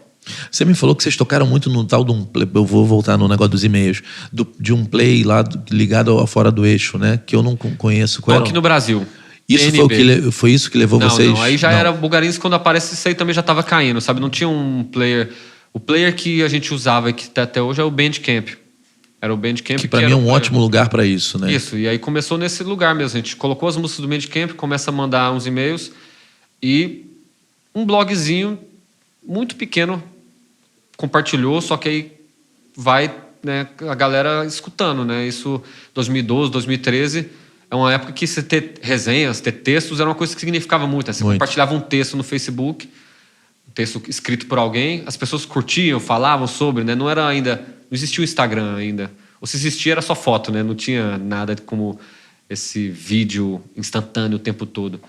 A: Você me falou que vocês tocaram muito no tal de um play, eu vou voltar no negócio dos e-mails, de um play lá ligado ao Fora do Eixo, né, que eu não conheço. Qual
B: Aqui no Brasil.
A: Isso foi isso que levou vocês?
B: Não, aí já era Bulgarins, quando aparece isso aí também já estava caindo, sabe? Não tinha um player. O player que a gente usava e que tá até hoje é o Bandcamp. Era o Bandcamp.
A: Que para mim é um ótimo lugar para isso, né?
B: Isso, e aí começou nesse lugar mesmo. A gente colocou as músicas do Bandcamp, começa a mandar uns e-mails. E um blogzinho muito pequeno compartilhou, só que aí vai, né, a galera escutando, né? Isso 2012, 2013 é uma época que você ter resenhas, ter textos era uma coisa que significava muito, né? Você compartilhava um texto no Facebook, um texto escrito por alguém, as pessoas curtiam, falavam sobre, né? Não era ainda, não existia o Instagram ainda. Ou se existia era só foto, né? Não tinha nada como esse vídeo instantâneo o tempo todo.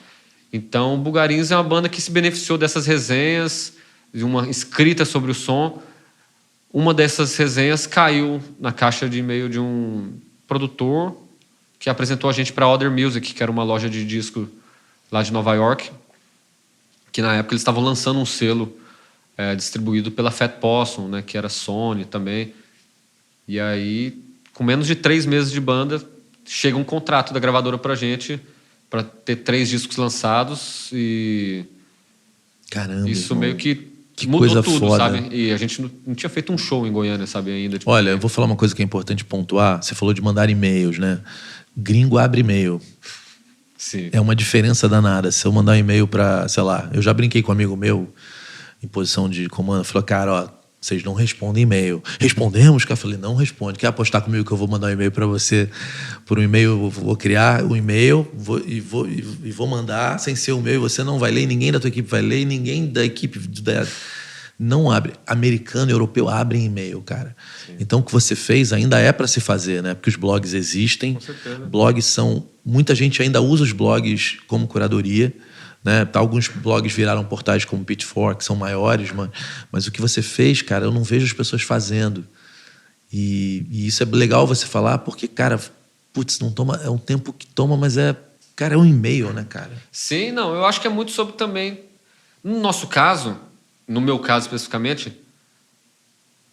B: Então, o Bulgarins é uma banda que se beneficiou dessas resenhas, de uma escrita sobre o som, uma dessas resenhas caiu na caixa de e-mail de um produtor que apresentou a gente para Other Music, que era uma loja de disco lá de Nova York, que na época eles estavam lançando um selo distribuído pela Fat Possum, né, que era Sony também. E aí, com menos de 3 meses de banda, chega um contrato da gravadora pra gente para ter 3 discos lançados e...
A: Caramba,
B: isso
A: irmão.
B: meio que
A: mudou
B: coisa tudo,
A: foda.
B: Sabe? E a gente não tinha feito um show em Goiânia, sabe, ainda. Tipo,
A: Olha, eu vou falar uma coisa que é importante pontuar. Você falou de mandar e-mails, né? Gringo abre e-mail.
B: sim.
A: É uma diferença danada. Se eu mandar um e-mail para, sei lá, eu já brinquei com um amigo meu em posição de comando, falou, cara, ó, vocês não respondem e-mail. Respondemos? Cara, eu falei, não responde. Quer apostar comigo que eu vou mandar um e-mail para você? Por um e-mail, eu vou criar um e-mail e vou mandar sem ser o meu, e você não vai ler, ninguém da tua equipe vai ler, e ninguém da equipe não abre. Americano e europeu abrem e-mail, cara. Sim. Então, o que você fez ainda é para se fazer, né? Porque os blogs existem.
B: Com certeza.
A: Blogs são... Muita gente ainda usa os blogs como curadoria, né? Alguns blogs viraram portais como Pitchfork, que são maiores, mas o que você fez, cara, eu não vejo as pessoas fazendo. E isso é legal você falar, porque, cara, putz, não toma, é um tempo que toma, mas cara, é um e-mail, né, cara?
B: Sim, não, eu acho que é muito sobre também... No nosso caso, no meu caso especificamente,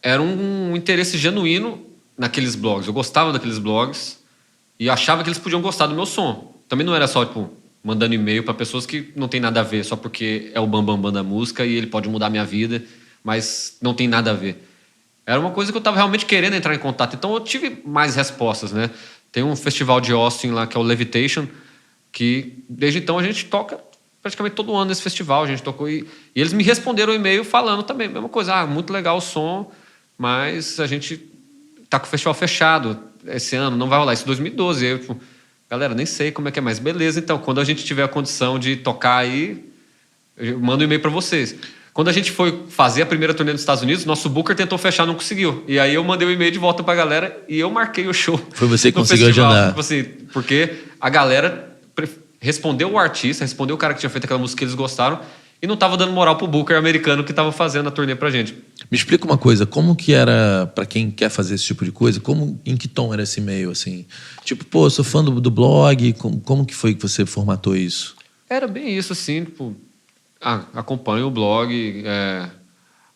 B: era um interesse genuíno naqueles blogs. Eu gostava daqueles blogs e achava que eles podiam gostar do meu som. Também não era só, tipo, mandando e-mail para pessoas que não tem nada a ver, só porque é o bambambam da música e ele pode mudar a minha vida, mas não tem nada a ver. Era uma coisa que eu estava realmente querendo entrar em contato. Então eu tive mais respostas, né? Tem um festival de Austin lá que é o Levitation, que desde então a gente toca praticamente todo ano nesse festival. A gente tocou e eles me responderam o e-mail falando também, mesma coisa, muito legal o som, mas a gente tá com o festival fechado esse ano, não vai rolar. Isso em 2012. Aí eu, tipo, galera, nem sei como é que é, mas beleza, então, quando a gente tiver a condição de tocar aí, eu mando um e-mail para vocês. Quando a gente foi fazer a primeira turnê nos Estados Unidos, nosso booker tentou fechar, não conseguiu. E aí eu mandei o e-mail de volta pra galera e eu marquei o show.
A: Foi você que
B: no
A: conseguiu
B: festival,
A: agendar.
B: tipo assim, porque a galera respondeu o artista, respondeu o cara que tinha feito aquela música que eles gostaram e não tava dando moral pro booker americano que tava fazendo a turnê pra gente.
A: Me explica uma coisa, como que era, pra quem quer fazer esse tipo de coisa, em que tom era esse e-mail, assim? Tipo, pô, eu sou fã do blog, como que foi que você formatou isso?
B: Era bem isso, assim, tipo, acompanho o blog,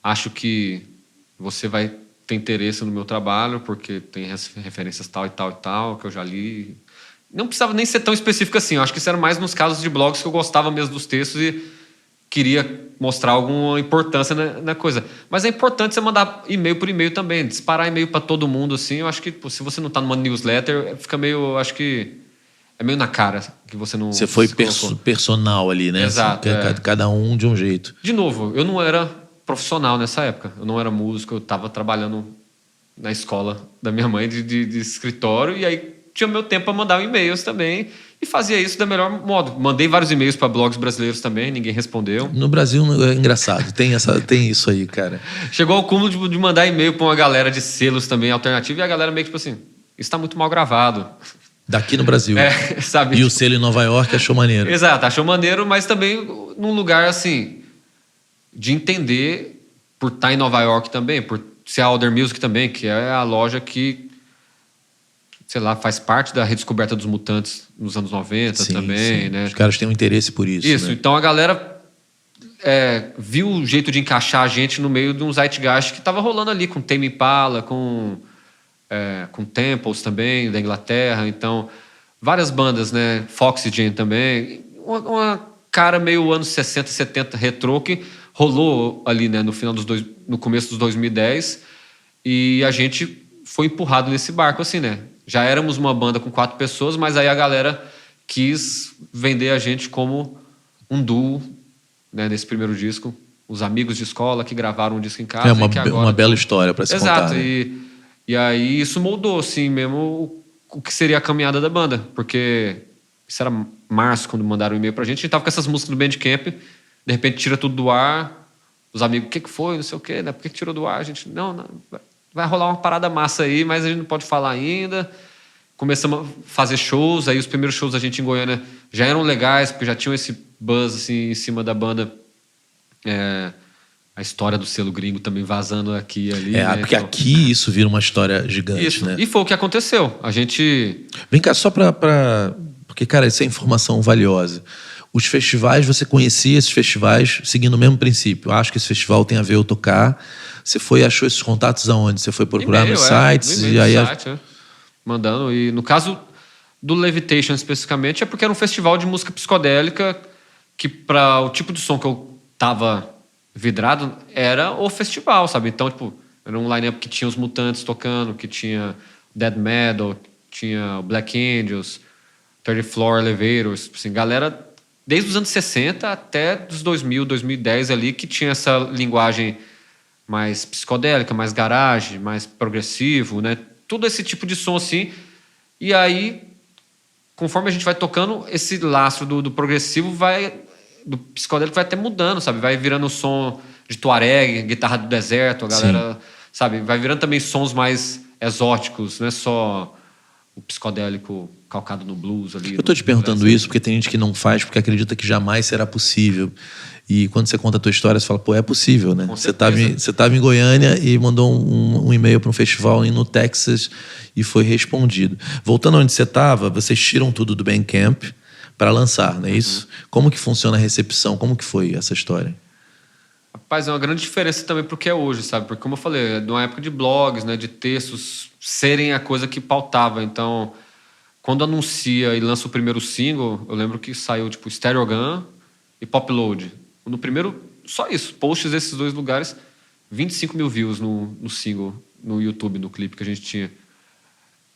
B: acho que você vai ter interesse no meu trabalho, porque tem referências tal e tal e tal, que eu já li. Não precisava nem ser tão específico assim, eu acho que isso era mais nos casos de blogs que eu gostava mesmo dos textos e queria mostrar alguma importância na coisa. Mas é importante você mandar e-mail por e-mail também, disparar e-mail para todo mundo, assim. Eu acho que se você não está numa newsletter, fica meio, acho que é meio na cara que você não...
A: Você foi personal ali, né?
B: Exato.
A: Cada um de um jeito.
B: De novo, eu não era profissional nessa época. Eu não era músico, eu estava trabalhando na escola da minha mãe de escritório e aí tinha meu tempo para mandar e-mails também e fazia isso da melhor modo. Mandei vários e-mails para blogs brasileiros também, ninguém respondeu.
A: No Brasil é engraçado, tem isso aí, cara.
B: Chegou ao cúmulo de mandar e-mail para uma galera de selos também alternativa e a galera meio que tipo assim, isso está muito mal gravado.
A: Daqui no Brasil.
B: Sabe?
A: E tipo, o selo em Nova York achou maneiro.
B: Exato, achou maneiro, mas também num lugar assim de entender por estar em Nova York também, por ser a Other Music também, que é a loja que, sei lá, faz parte da redescoberta dos Mutantes nos anos 90 também, né?
A: Os caras têm um interesse por isso.
B: Isso,
A: né?
B: Então a galera viu o jeito de encaixar a gente no meio de um zeitgeist que estava rolando ali, com Tame Impala, com Temples também, da Inglaterra. Então, várias bandas, né? Foxygen também. Uma cara meio anos 60, 70 retrô que rolou ali, né? No começo dos 2010. E a gente foi empurrado nesse barco, assim, né? Já éramos uma banda com 4 pessoas, mas aí a galera quis vender a gente como um duo, né? Nesse primeiro disco. Os amigos de escola que gravaram um disco em casa.
A: É uma bela história para se contar.
B: Exato. Né? E aí isso moldou, assim, mesmo o que seria a caminhada da banda. Porque isso era março, quando mandaram um e-mail pra gente. A gente tava com essas músicas no Bandcamp, de repente tira tudo do ar. Os amigos, o que foi? Não sei o quê, né? Por que tirou do ar? A gente, não, vai rolar uma parada massa aí, mas a gente não pode falar ainda. Começamos a fazer shows. Aí os primeiros shows da gente em Goiânia já eram legais, porque já tinham esse buzz, assim, em cima da banda. a história do selo gringo também vazando aqui e ali.
A: Porque
B: então,
A: aqui isso vira uma história gigante,
B: isso.
A: né?
B: E foi o que aconteceu. A gente...
A: Vem cá, só pra... Porque, cara, isso é informação valiosa. Os festivais, você conhecia esses festivais seguindo o mesmo princípio. Eu acho que esse festival tem a ver eu tocar. Você foi achou esses contatos aonde? Você foi procurar nos sites?
B: No
A: E
B: e-mail
A: aí
B: do site, mandando. E no caso do Levitation especificamente, é porque era um festival de música psicodélica que, para o tipo de som que eu tava vidrado, era o festival, sabe? Então, tipo, era um line-up que tinha os Mutantes tocando, que tinha Dead Metal, tinha o Black Angels, 30 Floor Elevators, assim, galera desde os anos 60 até os 2000, 2010 ali, que tinha essa linguagem mais psicodélica, mais garage, mais progressivo, né? Tudo esse tipo de som assim. E aí, conforme a gente vai tocando, esse lastro do progressivo do psicodélico vai até mudando, sabe? Vai virando som de Tuareg, guitarra do deserto, a galera, sabe? Vai virando também sons mais exóticos, não é só o psicodélico calcado no blues ali.
A: Eu tô te perguntando isso porque tem gente que não faz porque acredita que jamais será possível. E quando você conta a tua história, você fala, pô, é possível, né? Você tava em Goiânia e mandou um e-mail para um festival no Texas e foi respondido. Voltando onde você estava, vocês tiram tudo do Bandcamp para lançar, não é isso? Como que funciona a recepção? Como que foi essa história?
B: Rapaz, é uma grande diferença também pro que é hoje, sabe? Porque, como eu falei, é de uma época de blogs, né? De textos serem a coisa que pautava. Então, quando anuncia e lança o primeiro single, eu lembro que saiu, tipo, Stereogun e Popload. No primeiro, só isso. Posts desses dois lugares, 25 mil views no single, no YouTube, no clipe que a gente tinha.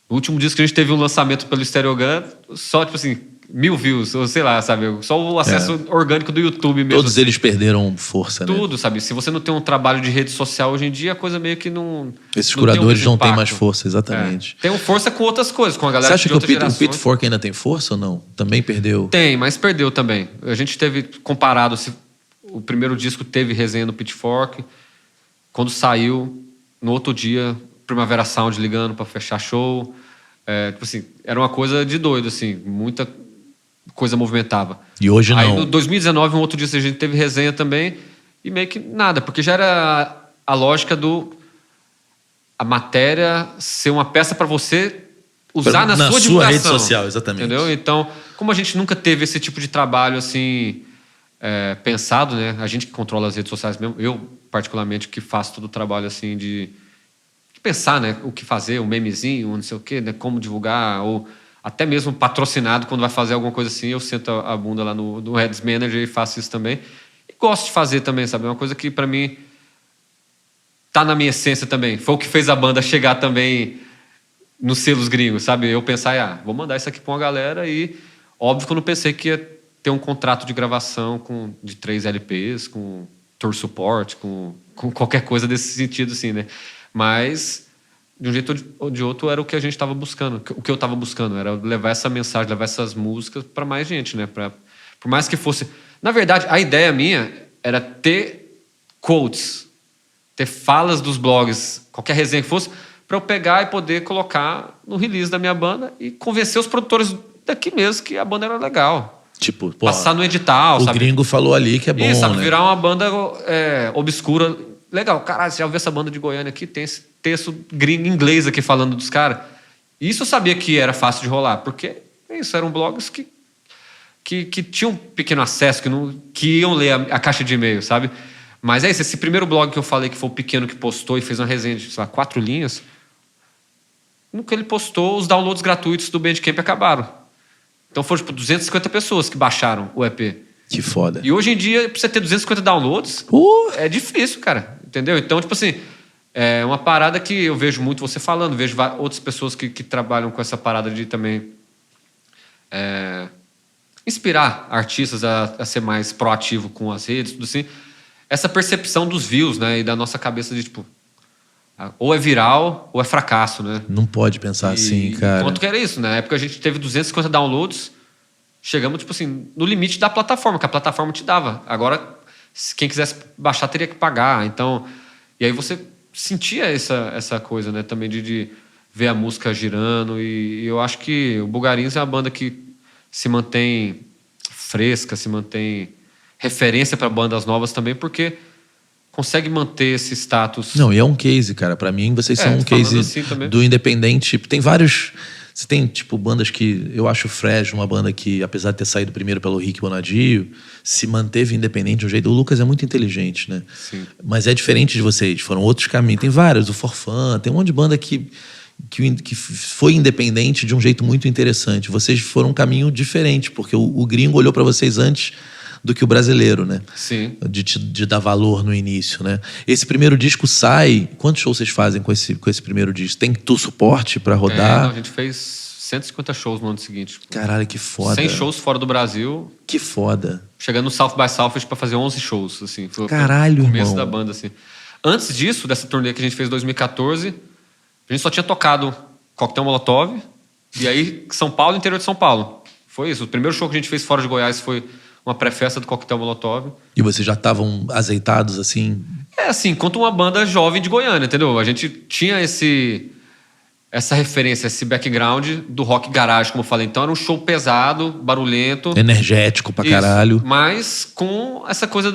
B: No último disco que a gente teve um lançamento pelo Stereogun, só, tipo assim, 1000 views, ou sei lá, sabe? Só o acesso orgânico do YouTube mesmo.
A: Todos eles perderam força, né?
B: Tudo, sabe? Se você não tem um trabalho de rede social hoje em dia, a coisa meio que não...
A: Esses curadores não têm mais força, exatamente.
B: Tem força com outras coisas, com a galera
A: Você acha
B: de
A: que
B: outras
A: o Pitchfork ainda tem força ou não? Também perdeu?
B: Tem, mas perdeu também. A gente teve, comparado, o primeiro disco teve resenha no Pitchfork. Quando saiu, no outro dia, Primavera Sound ligando para fechar show. Tipo assim, era uma coisa de doido, assim, muita coisa movimentava.
A: E hoje não.
B: Aí, no 2019, um outro dia, a gente teve resenha também e meio que nada, porque já era a lógica a matéria ser uma peça para você usar na sua divulgação.
A: Rede social, exatamente.
B: Entendeu? Então, como a gente nunca teve esse tipo de trabalho assim pensado, né? A gente que controla as redes sociais mesmo, eu particularmente que faço todo o trabalho assim de pensar, né? O que fazer, um memezinho, não sei o quê, né? Como divulgar, ou até mesmo patrocinado, quando vai fazer alguma coisa assim, eu sento a bunda lá no Ads Manager e faço isso também. E gosto de fazer também, sabe? É uma coisa que, para mim, tá na minha essência também. Foi o que fez a banda chegar também nos selos gringos, sabe? Eu pensar, vou mandar isso aqui pra uma galera e... Óbvio que eu não pensei que ia ter um contrato de gravação de 3 LPs, com tour support, com qualquer coisa desse sentido, assim, né? Mas... de um jeito ou de outro, era o que a gente estava buscando. O que eu estava buscando era levar essa mensagem, levar essas músicas para mais gente, né? Por mais que fosse... Na verdade, a ideia minha era ter quotes, ter falas dos blogs, qualquer resenha que fosse, para eu pegar e poder colocar no release da minha banda e convencer os produtores daqui mesmo que a banda era legal.
A: Tipo,
B: passar no edital,
A: sabe? O gringo falou ali que é bom,
B: isso, sabe?
A: Né?
B: Virar uma banda obscura. Legal, caralho, você já ouviu essa banda de Goiânia aqui? Tem esse texto gringo inglês aqui falando dos caras. Isso eu sabia que era fácil de rolar, porque isso eram blogs que tinham um pequeno acesso, que iam ler a caixa de e-mail, sabe? Mas é isso, esse primeiro blog que eu falei, que foi o pequeno que postou e fez uma resenha de, sei lá, 4 linhas, no que ele postou, os downloads gratuitos do Bandcamp acabaram. Então foram, tipo, 250 pessoas que baixaram o EP.
A: Que foda.
B: E hoje em dia, pra você ter 250 downloads, é difícil, cara. Entendeu? Então, tipo assim, é uma parada que eu vejo muito você falando, vejo outras pessoas que trabalham com essa parada de também inspirar artistas a ser mais proativo com as redes, tudo assim. Essa percepção dos views, né? E da nossa cabeça de, tipo, ou é viral ou é fracasso, né?
A: Não pode pensar assim, cara.
B: Quanto que era isso? Na época a gente teve 250 downloads, chegamos, tipo assim, no limite da plataforma, que a plataforma te dava. Agora, quem quisesse baixar teria que pagar. Então, e aí você sentia essa coisa, né? Também de ver a música girando. E eu acho que o Bulgarins é uma banda que se mantém fresca, se mantém referência para bandas novas também, porque consegue manter esse status.
A: Não, e é um case, cara. Pra mim, vocês são um case
B: assim
A: do independente. Tem vários... Você tem, tipo, bandas que... Eu acho o Fresh uma banda que, apesar de ter saído primeiro pelo Rick Bonadio, se manteve independente de um jeito... O Lucas é muito inteligente, né?
B: Sim.
A: Mas é diferente de vocês. Foram outros caminhos. Tem vários. O Forfan, tem um monte de banda que foi independente de um jeito muito interessante. Vocês foram um caminho diferente, porque o gringo olhou pra vocês antes do que o brasileiro, né?
B: Sim.
A: De dar valor no início, né? Esse primeiro disco sai... Quantos shows vocês fazem com esse primeiro disco? Tem suporte pra rodar?
B: Não, a gente fez 150 shows no ano seguinte.
A: Caralho, que foda.
B: 100 shows fora do Brasil.
A: Que foda.
B: Chegando no South by Southwest pra fazer 11 shows, assim. Foi
A: Caralho,
B: o começo
A: irmão.
B: da banda, assim. Antes disso, dessa turnê que a gente fez em 2014, a gente só tinha tocado Coquetel Molotov, e aí São Paulo, interior de São Paulo. Foi isso. O primeiro show que a gente fez fora de Goiás foi uma pré-festa do Coquetel Molotov.
A: E vocês já estavam azeitados, assim?
B: Assim, quanto uma banda jovem de Goiânia, entendeu? A gente tinha essa referência, esse background do rock garage, como eu falei. Então era um show pesado, barulhento.
A: Energético pra caralho.
B: Mas com essa coisa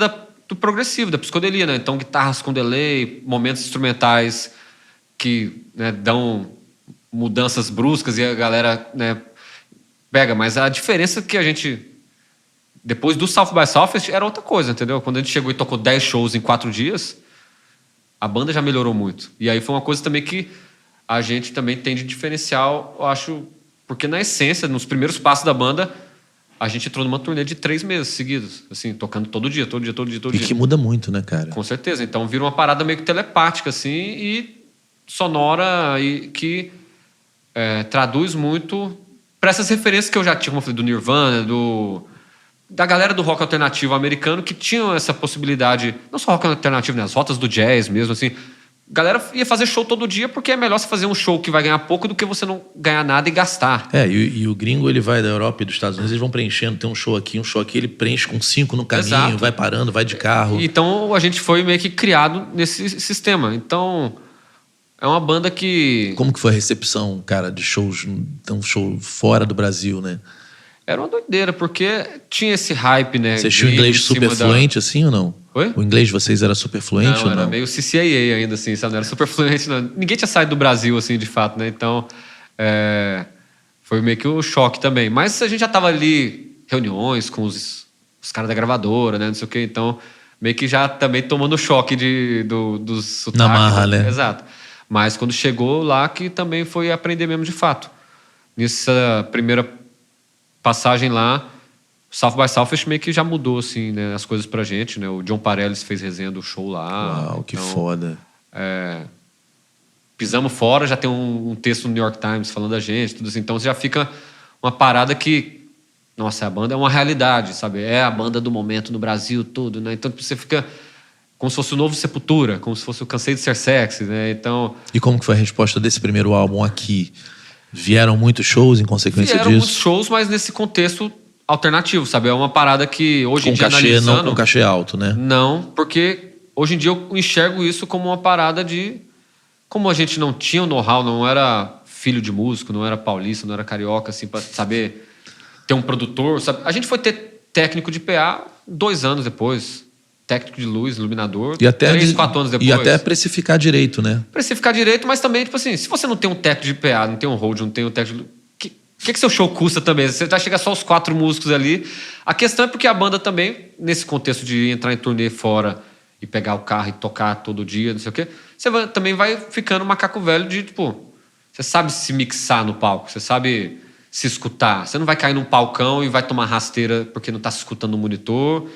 B: do progressivo, da psicodelia, né? Então guitarras com delay, momentos instrumentais que, né, dão mudanças bruscas e a galera, né, pega. Mas a diferença que a gente... Depois do South by Southwest era outra coisa, entendeu? Quando a gente chegou e tocou 10 shows em 4 dias, a banda já melhorou muito. E aí foi uma coisa também que a gente também tem de diferencial, eu acho, porque na essência, nos primeiros passos da banda, a gente entrou numa turnê de 3 meses seguidos, assim, tocando todo dia.
A: E que muda muito, né, cara?
B: Com certeza. Então vira uma parada meio que telepática, assim, e sonora, e que traduz muito para essas referências que eu já tinha, como eu falei, do Nirvana, da galera do rock alternativo americano, que tinham essa possibilidade, não só rock alternativo, né, as rotas do jazz mesmo, assim. A galera ia fazer show todo dia porque é melhor você fazer um show que vai ganhar pouco do que você não ganhar nada e gastar.
A: E o gringo, ele vai da Europa e dos Estados Unidos, eles vão preenchendo, tem um show aqui, ele preenche com 5 no caminho, exato, vai parando, vai de carro.
B: Então a gente foi meio que criado nesse sistema. Então é uma banda que...
A: Como que foi a recepção, cara, de shows, um show fora do Brasil, né?
B: Era uma doideira, porque tinha esse hype, né?
A: Você tinha o inglês super fluente, assim, ou não?
B: Oi?
A: O inglês de vocês era super fluente ou não?
B: Era meio CCAA ainda, assim, sabe? Não era super fluente, não. Ninguém tinha saído do Brasil, assim, de fato, né? Então, foi meio que um choque também. Mas a gente já tava ali, reuniões com os caras da gravadora, né? Não sei o quê. Então, meio que já também tomando choque dos sotaques.
A: Na marra, né?
B: Exato. Mas quando chegou lá, que também foi aprender mesmo de fato. Nessa primeira passagem lá, South by Southwest meio que já mudou, assim, né, as coisas pra gente, né? O John Pareles fez resenha do show lá.
A: Uau, que foda.
B: Pisamos fora, já tem um texto no New York Times falando da gente, tudo assim. Então já fica uma parada que, nossa, a banda é uma realidade, sabe? É a banda do momento no Brasil, tudo, né? Então você fica como se fosse o novo Sepultura, como se fosse o Cansei de Ser Sexy, né? Então...
A: E como que foi a resposta desse primeiro álbum aqui? Vieram muitos shows em consequência disso?
B: Vieram muitos shows, mas nesse contexto alternativo, sabe? É uma parada que hoje em dia analisando...
A: Não com cachê alto, né?
B: Não, porque hoje em dia eu enxergo isso como uma parada de... Como a gente não tinha o know-how, não era filho de músico, não era paulista, não era carioca, assim, pra saber ter um produtor, sabe? A gente foi ter técnico de PA 2 anos depois, técnico de luz, iluminador, 3, 4 anos depois.
A: E até precificar direito, né?
B: Precificar direito, mas também, tipo assim, se você não tem um técnico de PA, não tem um hold, não tem um técnico de... O que seu show custa também? Você já chega só aos 4 músicos ali. A questão é porque a banda também, nesse contexto de entrar em turnê fora e pegar o carro e tocar todo dia, não sei o quê, você também vai ficando macaco velho de, tipo... Você sabe se mixar no palco, você sabe se escutar. Você não vai cair num palcão e vai tomar rasteira porque não tá se escutando no monitor.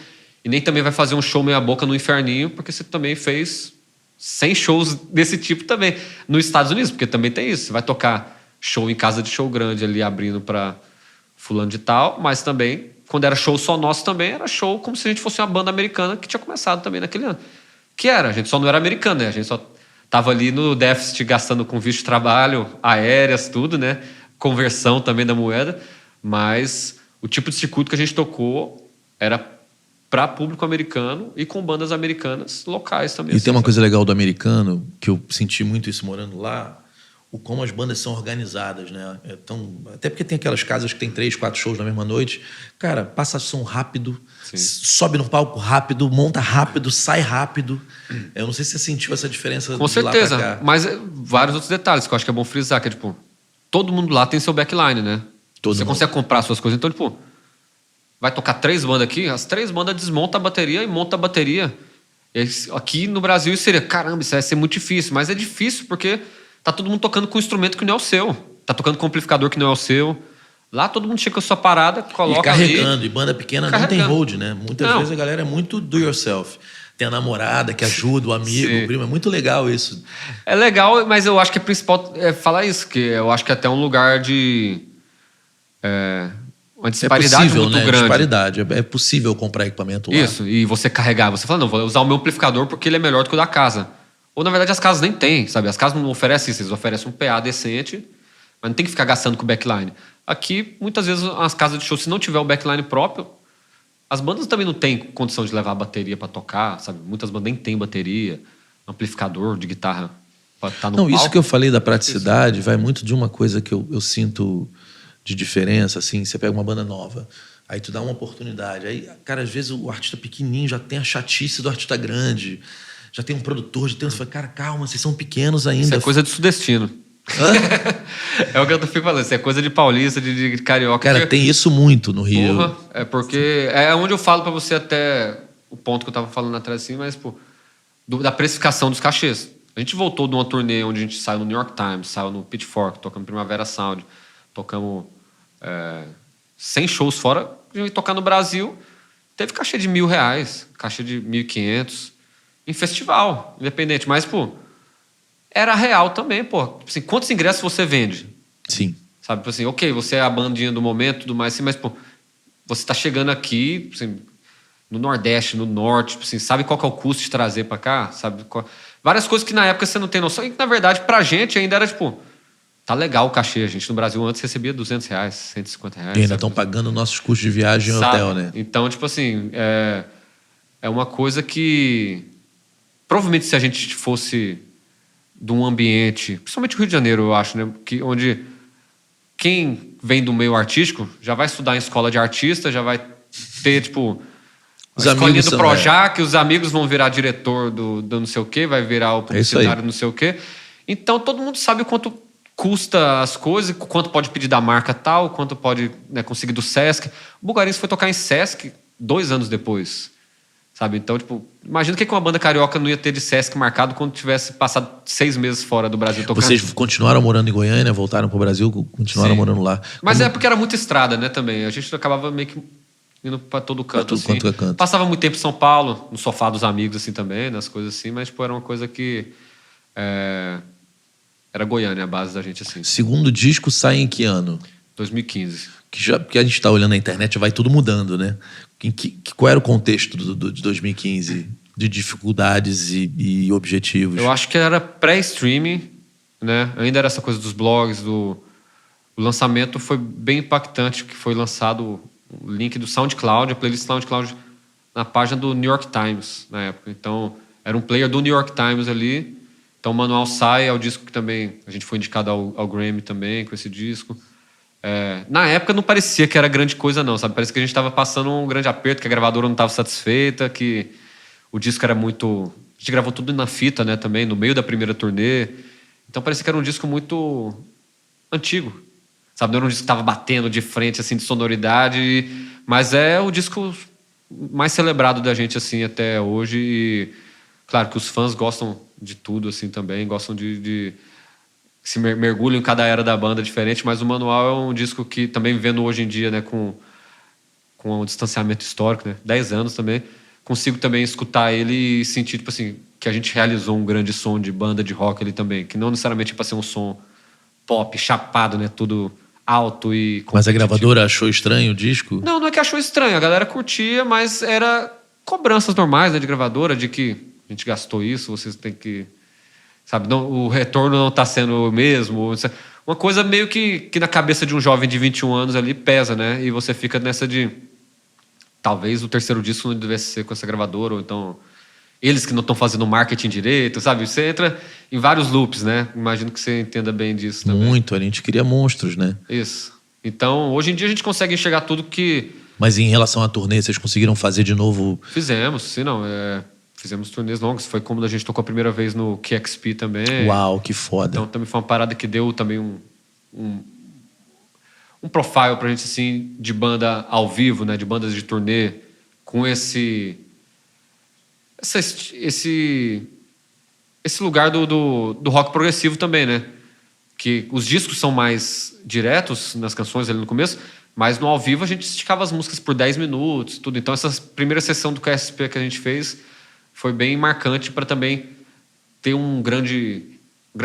B: E nem também vai fazer um show meia boca no inferninho porque você também fez 100 shows desse tipo também. Nos Estados Unidos, porque também tem isso. Você vai tocar show em casa de show grande ali, abrindo pra fulano de tal. Mas também, quando era show só nosso também, era show como se a gente fosse uma banda americana que tinha começado também naquele ano. Que era, a gente só não era americano, né? A gente só tava ali no déficit, gastando com visto de trabalho, aéreas, tudo, né? Conversão também da moeda. Mas o tipo de circuito que a gente tocou era para público americano e com bandas americanas locais também.
A: E assim, tem uma coisa legal do americano, que eu senti muito isso morando lá. como as bandas são organizadas, né? Até porque tem aquelas casas que tem 3, 4 shows na mesma noite. Cara, passa som rápido, sobe no palco rápido, monta rápido, sai rápido. Eu não sei se você sentiu essa diferença.
B: Com certeza, mas vários outros detalhes que eu acho que é bom frisar, que é tipo, todo mundo lá tem seu backline, né? Você consegue comprar suas coisas, então tipo, vai tocar 3 bandas aqui, as 3 bandas desmontam a bateria e montam a bateria. Aqui no Brasil isso seria, caramba, isso vai ser muito difícil, mas é difícil porque tá todo mundo tocando com um instrumento que não é o seu. Tá tocando com um amplificador que não é o seu. Lá todo mundo chega com a sua parada, coloca
A: carregando,
B: ali.
A: E banda pequena não tem hold, né? Muitas vezes a galera é muito do yourself. Tem a namorada que ajuda, o amigo, o primo. É muito legal isso.
B: É legal, mas eu acho que é principal falar isso, que eu acho que é até um lugar de... uma disparidade
A: possível,
B: muito
A: né?
B: grande.
A: Disparidade. É possível comprar equipamento lá.
B: Isso, e você carregar. Você fala, não, vou usar o meu amplificador porque ele é melhor do que o da casa. Ou, na verdade, as casas nem têm, sabe? As casas não oferecem isso. Eles oferecem um PA decente, mas não tem que ficar gastando com o backline. Aqui, muitas vezes, as casas de show, se não tiver o backline próprio, as bandas também não têm condição de levar a bateria para tocar, sabe? Muitas bandas nem têm bateria, amplificador de guitarra para estar no palco.
A: Isso que eu falei da praticidade vai muito de uma coisa que eu sinto de diferença, assim. Você pega uma banda nova, aí tu dá uma oportunidade. Aí, cara, às vezes o artista pequenininho já tem a chatice do artista grande, já tem um produtor, já tem... Você fala, cara, calma, vocês são pequenos ainda.
B: Isso é coisa de sudestino. É o que eu fico falando, isso é coisa de paulista, de carioca.
A: Cara, porque... tem isso muito no Rio.
B: Porra, é porque... É onde eu falo pra você até o ponto que eu tava falando atrás assim, mas, pô, da precificação dos cachês. A gente voltou de uma turnê onde a gente saiu no New York Times, saiu no Pitchfork, tocamos Primavera Sound, tocamos 100 shows fora, a gente tocar no Brasil, teve cachê de R$1.000, cachê de 1.500, em festival, independente. Mas, pô, era real também, pô. Tipo assim, quantos ingressos você vende?
A: Sim.
B: Sabe, tipo assim, ok, você é a bandinha do momento, tudo mais assim, mas, pô, você tá chegando aqui, assim, no Nordeste, no Norte, tipo assim, sabe qual que é o custo de trazer pra cá? Sabe várias coisas que na época você não tem noção. E que, na verdade, pra gente ainda era, tipo, tá legal o cachê. A gente no Brasil antes recebia R$200, R$150.
A: E ainda estão pagando nossos custos de viagem em hotel, né?
B: Então, tipo assim, é uma coisa que... Provavelmente se a gente fosse de um ambiente, principalmente o Rio de Janeiro, eu acho, né? Onde quem vem do meio artístico já vai estudar em escola de artista, já vai ter, tipo, a escolinha do Projac, os amigos vão virar diretor do não sei o quê, vai virar o publicitário do não sei o quê. Então, todo mundo sabe o quanto custa as coisas, quanto pode pedir da marca tal, quanto pode, né, conseguir do Sesc. O Bulgarins foi tocar em Sesc 2 anos depois. Sabe? Então, tipo, imagina o que uma banda carioca não ia ter de Sesc marcado quando tivesse passado 6 meses fora do Brasil tocando.
A: Vocês continuaram morando em Goiânia, voltaram pro Brasil, continuaram morando lá.
B: Mas é porque era muita estrada, né, também. A gente acabava meio que indo pra todo canto, assim.
A: Quanto é canto.
B: Passava muito tempo em São Paulo, no sofá dos amigos, assim, também, nas coisas assim, mas, tipo, era uma coisa que... Era Goiânia a base da gente, assim.
A: Segundo disco sai em que ano?
B: 2015.
A: Porque a gente tá olhando na internet, vai tudo mudando, né? Qual era o contexto de 2015? De dificuldades e objetivos?
B: Eu acho que era pré-streaming, né? Ainda era essa coisa dos blogs, o lançamento foi bem impactante, que foi lançado o link do SoundCloud, a playlist SoundCloud, na página do New York Times, na época. Então, era um player do New York Times ali. Então, o manual sai, é o disco que também... A gente foi indicado ao Grammy também com esse disco. Na época não parecia que era grande coisa não, sabe? Parecia que a gente estava passando um grande aperto, que a gravadora não estava satisfeita, que o disco era muito... A gente gravou tudo na fita, né, também, no meio da primeira turnê. Então parecia que era um disco muito antigo, sabe? Não era um disco que estava batendo de frente, assim, de sonoridade, mas é o disco mais celebrado da gente, assim, até hoje. E, claro que os fãs gostam de tudo, assim, também, gostam de se mergulham em cada era da banda diferente, mas o Manual é um disco que também vendo hoje em dia, né, com um distanciamento histórico, né, 10 anos também, consigo também escutar ele e sentir, tipo assim, que a gente realizou um grande som de banda de rock ali também, que não necessariamente é para ser um som pop, chapado, né, tudo alto e...
A: Mas a gravadora achou estranho o disco?
B: Não é que achou estranho, a galera curtia, mas era cobranças normais, né, de gravadora, de que a gente gastou isso, vocês têm que... Sabe, não, o retorno não está sendo o mesmo. Uma coisa meio que na cabeça de um jovem de 21 anos ali pesa, né? E você fica nessa de... Talvez o terceiro disco não devesse ser com essa gravadora, ou então... eles que não estão fazendo marketing direito, sabe? Você entra em vários loops, né? Imagino que você entenda bem disso também.
A: Muito, a gente cria monstros, né?
B: Isso. Então, hoje em dia a gente consegue enxergar tudo que...
A: Mas em relação à turnê, vocês conseguiram fazer de novo?
B: Fizemos, sim, não. Fizemos turnês longas. Foi como a gente tocou a primeira vez no KXP também.
A: Uau, que foda.
B: Então também foi uma parada que deu também um profile pra gente, assim, de banda ao vivo, né? De bandas de turnê, com esse lugar do rock progressivo também, né? Que os discos são mais diretos nas canções ali no começo, mas no ao vivo a gente esticava as músicas por 10 minutos, tudo. Então essa primeira sessão do KSP que a gente fez foi bem marcante para também ter grande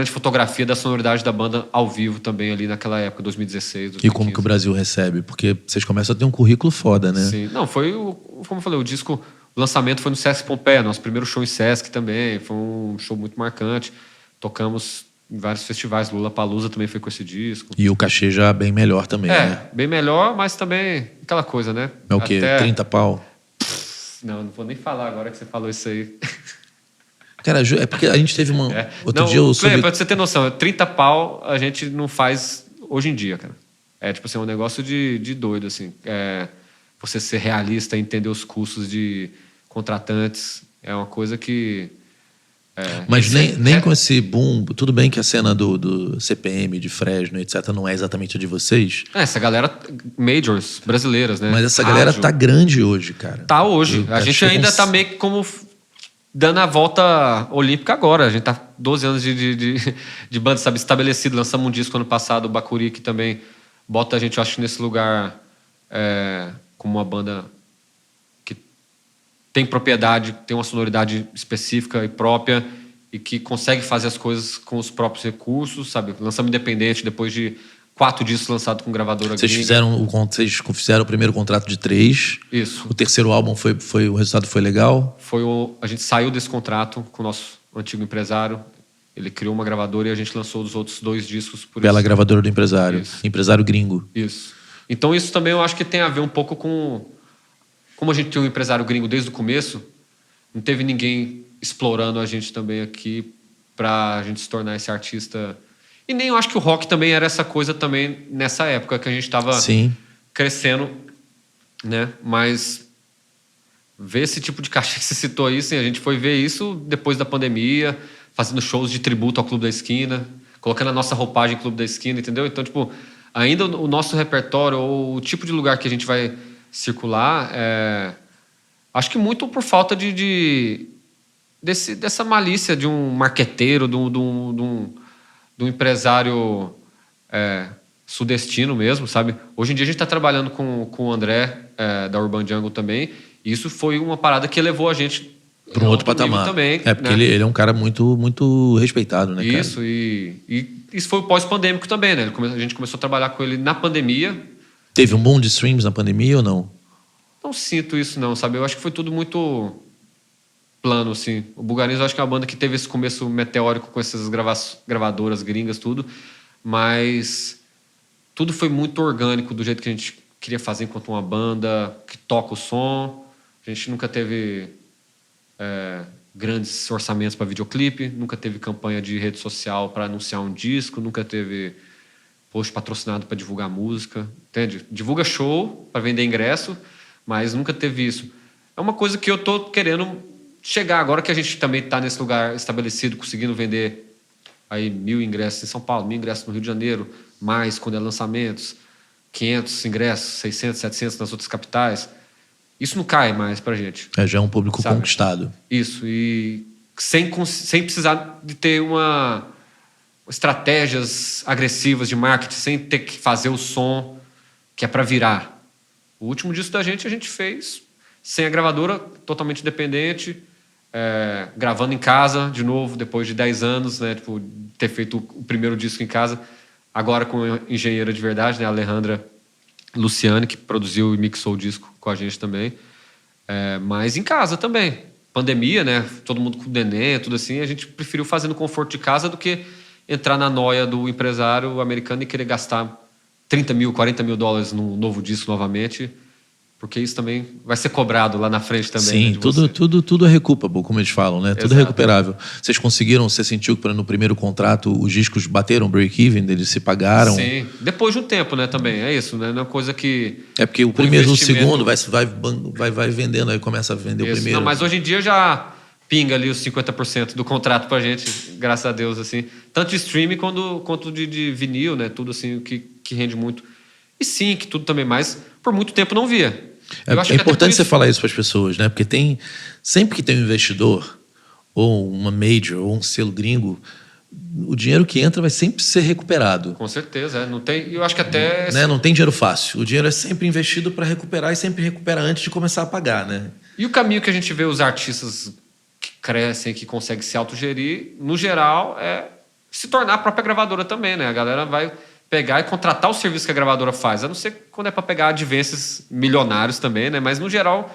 B: fotografia da sonoridade da banda ao vivo também ali naquela época, 2016, 2015.
A: E como que o Brasil recebe? Porque vocês começam a ter um currículo foda, né?
B: Sim. Não, como eu falei, o lançamento foi no Sesc Pompeia, nosso primeiro show em Sesc também, foi um show muito marcante. Tocamos em vários festivais, Lollapalooza também foi com esse disco.
A: E o cachê já bem melhor também, né?
B: Bem melhor, mas também aquela coisa, né?
A: É o quê? 30 pau?
B: Não vou nem falar agora que você falou isso aí.
A: Cara, é porque a gente teve uma... Outro dia eu
B: soube... Pra você ter noção, 30 pau a gente não faz hoje em dia, cara. É tipo assim, um negócio de doido, assim. Você ser realista, entender os custos de contratantes, é uma coisa que...
A: Mas nem com esse boom... Tudo bem que a cena do CPM, de Fresno, etc., não é exatamente a de vocês.
B: Essa galera, majors brasileiras, né?
A: Mas essa galera tá grande hoje, cara.
B: Tá hoje. A gente ainda tá meio que como... dando a volta olímpica agora. A gente tá 12 anos de banda, sabe, estabelecido. Lançamos um disco ano passado, o Bacuri, que também bota a gente, eu acho, nesse lugar como uma banda que tem propriedade, tem uma sonoridade específica e própria e que consegue fazer as coisas com os próprios recursos, sabe? Lançamos independente depois de 4 discos lançados com gravadora
A: Vocês
B: gringa.
A: Vocês fizeram o primeiro contrato de 3.
B: Isso.
A: O terceiro álbum o resultado foi legal?
B: A gente saiu desse contrato com o nosso antigo empresário. Ele criou uma gravadora e a gente lançou os outros 2 discos por
A: Pela gravadora do empresário.
B: Isso.
A: Empresário gringo.
B: Isso. Então isso também eu acho que tem a ver um pouco com... Como a gente tem um empresário gringo desde o começo, não teve ninguém explorando a gente também aqui pra gente se tornar esse artista... E nem eu acho que o rock também era essa coisa também nessa época que a gente estava crescendo, né? Mas ver esse tipo de caixa que você citou aí, sim, a gente foi ver isso depois da pandemia, fazendo shows de tributo ao Clube da Esquina, colocando a nossa roupagem Clube da Esquina, entendeu? Então, tipo, ainda o nosso repertório ou o tipo de lugar que a gente vai circular, acho que muito por falta dessa malícia de um marqueteiro, de um empresário sudestino mesmo, sabe? Hoje em dia a gente está trabalhando com o André, da Urban Jungle também, e isso foi uma parada que levou a gente
A: para um outro patamar.
B: Também,
A: porque
B: né?
A: ele é um cara muito, muito respeitado, né, cara?
B: Isso, e isso foi o pós-pandêmico também, né? A gente começou a trabalhar com ele na pandemia.
A: Teve um boom de streams na pandemia ou não?
B: Não sinto isso não, sabe? Eu acho que foi tudo muito plano, assim. O Bulgarismo eu acho que é uma banda que teve esse começo meteórico com essas gravadoras gringas, tudo, mas tudo foi muito orgânico do jeito que a gente queria fazer enquanto uma banda que toca o som. A gente nunca teve grandes orçamentos para videoclipe, nunca teve campanha de rede social para anunciar um disco, nunca teve post patrocinado para divulgar música, entende? Divulga show para vender ingresso, mas nunca teve isso. É uma coisa que eu tô querendo chegar agora que a gente também está nesse lugar estabelecido, conseguindo vender aí 1.000 ingressos em São Paulo, 1.000 ingressos no Rio de Janeiro, mais quando é lançamentos, 500 ingressos, 600, 700 nas outras capitais. Isso não cai mais pra gente.
A: Já é um público conquistado.
B: Isso, e sem precisar de ter estratégias agressivas de marketing, sem ter que fazer o som que é para virar. O último disco da gente a gente fez sem a gravadora, totalmente independente, gravando em casa de novo, depois de 10 anos, né, tipo, ter feito o primeiro disco em casa, agora com a engenheira de verdade, né, a Alejandra Luciane, que produziu e mixou o disco com a gente também, mas em casa também. Pandemia, né, todo mundo com neném, tudo assim, a gente preferiu fazer no conforto de casa do que entrar na noia do empresário americano e querer gastar 30 mil, 40 mil dólares num novo disco novamente, Porque isso também vai ser cobrado lá na frente também.
A: Sim,
B: né,
A: tudo é recuperable, como eles falam, né? Tudo
B: Exato.
A: é recuperável. Vocês conseguiram, você sentiu que no primeiro contrato os discos bateram break-even, eles se pagaram?
B: Sim, depois de um tempo, né, também. É isso, né? Não é uma coisa que...
A: É porque o primeiro e o segundo vai vendendo, aí começa a vender
B: isso.
A: o primeiro.
B: Não, mas hoje em dia já pinga ali os 50% do contrato pra gente, graças a Deus, assim. Tanto de streaming quanto de vinil, né? Tudo assim, que rende muito. E sim, que tudo também mais, por muito tempo não via.
A: É importante você falar isso para as pessoas, né? Porque sempre que tem um investidor, ou uma major, ou um selo gringo, o dinheiro que entra vai sempre ser recuperado.
B: Com certeza, não tem. Eu acho que até.
A: Né? Não tem dinheiro fácil. O dinheiro é sempre investido para recuperar e sempre recupera antes de começar a pagar, né?
B: E o caminho que a gente vê os artistas que crescem, que conseguem se autogerir, no geral, é se tornar a própria gravadora também, né? A galera vai pegar e contratar o serviço que a gravadora faz. A não ser quando é para pegar advances milionários também, né? Mas, no geral,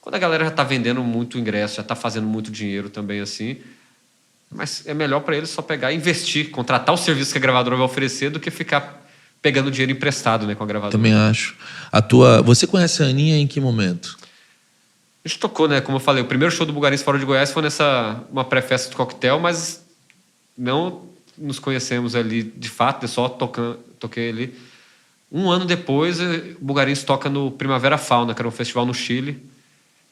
B: quando a galera já está vendendo muito ingresso, já está fazendo muito dinheiro também, assim... Mas é melhor para eles só pegar e investir, contratar o serviço que a gravadora vai oferecer do que ficar pegando dinheiro emprestado, né, com a gravadora.
A: Também acho. Você conhece a Aninha em que momento?
B: A gente tocou, né? Como eu falei, o primeiro show do Bugarins fora de Goiás foi uma pré-festa do coquetel, mas não nos conhecemos ali de fato, eu só toquei ali. Um ano depois, o Bugarins toca no Primavera Fauna, que era um festival no Chile.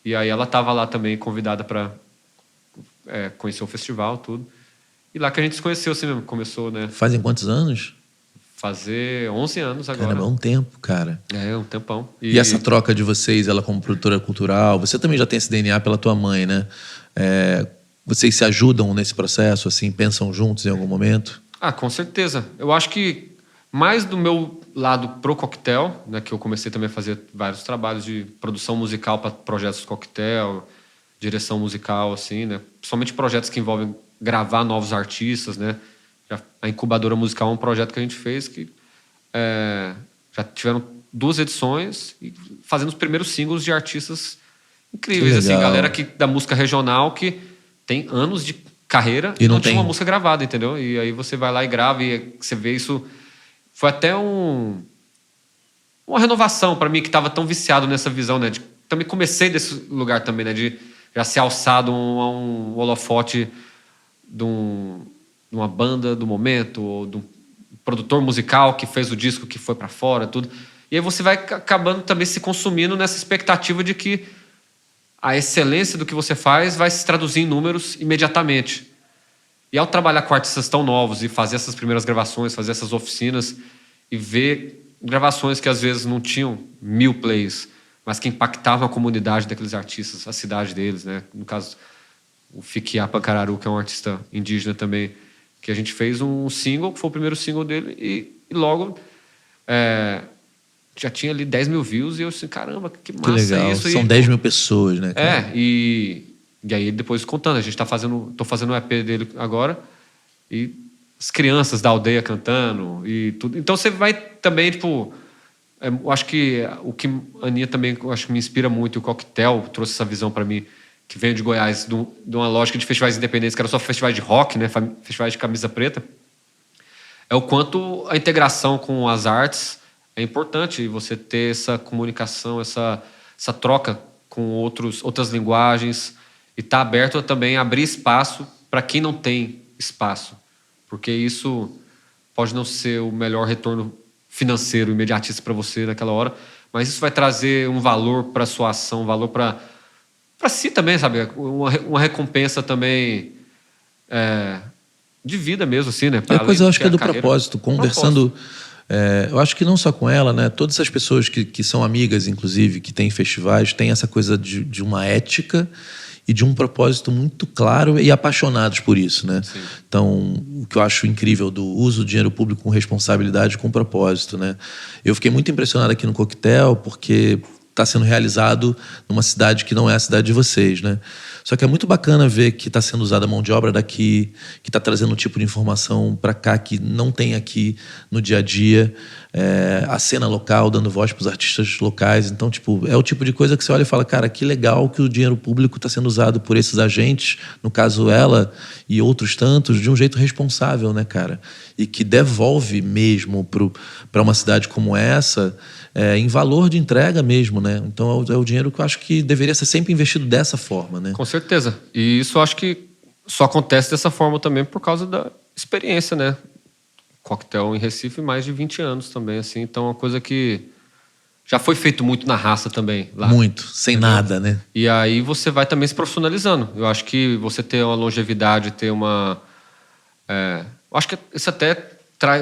B: E aí ela estava lá também, convidada para conhecer o festival, tudo. E lá que a gente se conheceu, assim mesmo. Começou, né?
A: Fazem quantos anos?
B: Fazer 11 anos agora.
A: Caramba, é um tempo, cara.
B: É, um tempão.
A: E essa troca de vocês, ela como produtora cultural, você também já tem esse DNA pela tua mãe, né? Vocês se ajudam nesse processo, assim, pensam juntos em algum momento?
B: Ah, com certeza. Eu acho que mais do meu lado pro coquetel, né, que eu comecei também a fazer vários trabalhos de produção musical para projetos do coquetel, direção musical, assim, né? Principalmente projetos que envolvem gravar novos artistas, né? A Incubadora Musical é um projeto que a gente fez que já tiveram 2 edições e fazendo os primeiros singles de artistas incríveis, assim, galera da música regional que tem anos de carreira e não tinha uma música gravada, entendeu? E aí você vai lá e grava e você vê isso. Foi até uma renovação para mim que estava tão viciado nessa visão, né? Também comecei desse lugar também, né? De já ser alçado a um holofote de uma banda do momento ou de um produtor musical que fez o disco que foi para fora, tudo. E aí você vai acabando também se consumindo nessa expectativa de que a excelência do que você faz vai se traduzir em números imediatamente. E ao trabalhar com artistas tão novos e fazer essas primeiras gravações, fazer essas oficinas e ver gravações que às vezes não tinham 1000 plays, mas que impactavam a comunidade daqueles artistas, a cidade deles, né? No caso, o Fiquiá Pancararu, que é um artista indígena também, que a gente fez um single, que foi o primeiro single dele, e logo já tinha ali 10 mil views, e eu assim, caramba, que massa
A: legal.
B: Isso.
A: São 10 mil pessoas, né, cara?
B: E aí depois contando, tô fazendo o EP dele agora, e as crianças da aldeia cantando, e tudo. Então você vai também, tipo... eu acho que o que a Aninha também acho que me inspira muito, e o Coquetel trouxe essa visão para mim, que veio de Goiás, de uma lógica de festivais independentes, que era só festivais de rock, né, festivais de camisa preta, é o quanto a integração com as artes é importante, e você ter essa comunicação, essa troca com outras linguagens, e estar aberto a também abrir espaço para quem não tem espaço, porque isso pode não ser o melhor retorno financeiro, imediatista para você naquela hora, mas isso vai trazer um valor para a sua ação, um valor para si também, sabe? Uma recompensa também de vida mesmo, assim, né?
A: A coisa eu acho que é do propósito. Conversando, eu acho que não só com ela, né? Todas essas pessoas que são amigas, inclusive, que têm festivais, têm essa coisa de uma ética e de um propósito muito claro e apaixonados por isso, né?
B: Sim.
A: Então, o que eu acho incrível do uso do dinheiro público com responsabilidade, com propósito, né? Eu fiquei muito impressionado aqui no Coquetel porque está sendo realizado numa cidade que não é a cidade de vocês, né? Só que é muito bacana ver que está sendo usada a mão de obra daqui, que está trazendo um tipo de informação para cá que não tem aqui no dia a dia, a cena local, dando voz para os artistas locais. Então, tipo, é o tipo de coisa que você olha e fala, cara, que legal que o dinheiro público está sendo usado por esses agentes, no caso ela e outros tantos, de um jeito responsável, né, cara? E que devolve mesmo para uma cidade como essa em valor de entrega mesmo, né? Então é o dinheiro que eu acho que deveria ser sempre investido dessa forma, né?
B: Com certeza. E isso eu acho que só acontece dessa forma também por causa da experiência, né? Coquetel em Recife, mais de 20 anos também, assim. Então é uma coisa que já foi feito muito na raça também lá.
A: Muito, sem
B: entendeu?
A: nada, né?
B: E aí você vai também se profissionalizando. Eu acho que você ter uma longevidade, ter uma... eu acho que isso até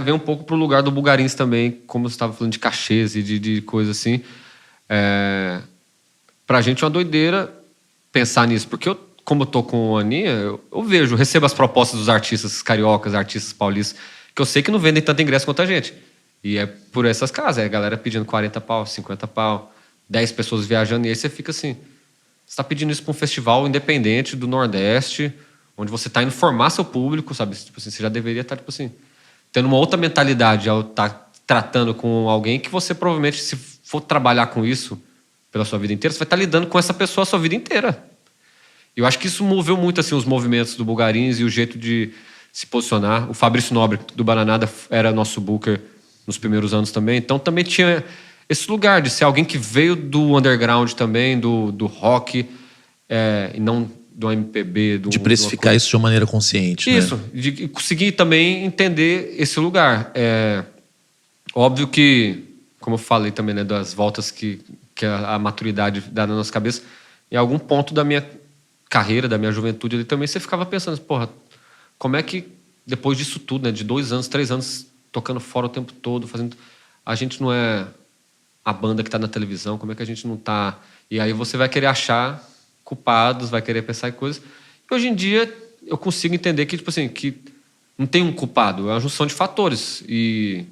B: vem um pouco pro lugar do Bulgarins também, como você estava falando de cachês e de coisa assim. Pra gente é uma doideira pensar nisso, porque como eu tô com a Aninha, eu vejo, recebo as propostas dos artistas cariocas, artistas paulistas, que eu sei que não vendem tanto ingresso quanto a gente. E é por essas casas, é a galera pedindo 40 pau, 50 pau, 10 pessoas viajando, e aí você fica assim, você tá pedindo isso pra um festival independente do Nordeste, onde você tá indo formar seu público, sabe? Tipo assim, você já deveria estar, tipo assim, tendo uma outra mentalidade ao estar tratando com alguém que você provavelmente, se for trabalhar com isso pela sua vida inteira, você vai estar lidando com essa pessoa a sua vida inteira. Eu acho que isso moveu muito assim, os movimentos do Bulgarins e o jeito de se posicionar. O Fabrício Nobre, do Bananada, era nosso booker nos primeiros anos também. Então também tinha esse lugar de ser alguém que veio do underground também, do rock, e não do MPB.
A: De precificar isso de uma maneira consciente.
B: Isso,
A: né?
B: de conseguir também entender esse lugar. Óbvio que, como eu falei também, né, das voltas que a maturidade dá na nossa cabeça, em algum ponto da minha carreira, da minha juventude ali também, você ficava pensando, porra, como é que depois disso tudo, né, de 2 anos, 3 anos tocando fora o tempo todo, fazendo, a gente não é a banda que está na televisão, como é que a gente não está... E aí você vai querer achar culpados, vai querer pensar em coisas. E hoje em dia eu consigo entender que, tipo assim, que não tem um culpado, é uma junção de fatores. E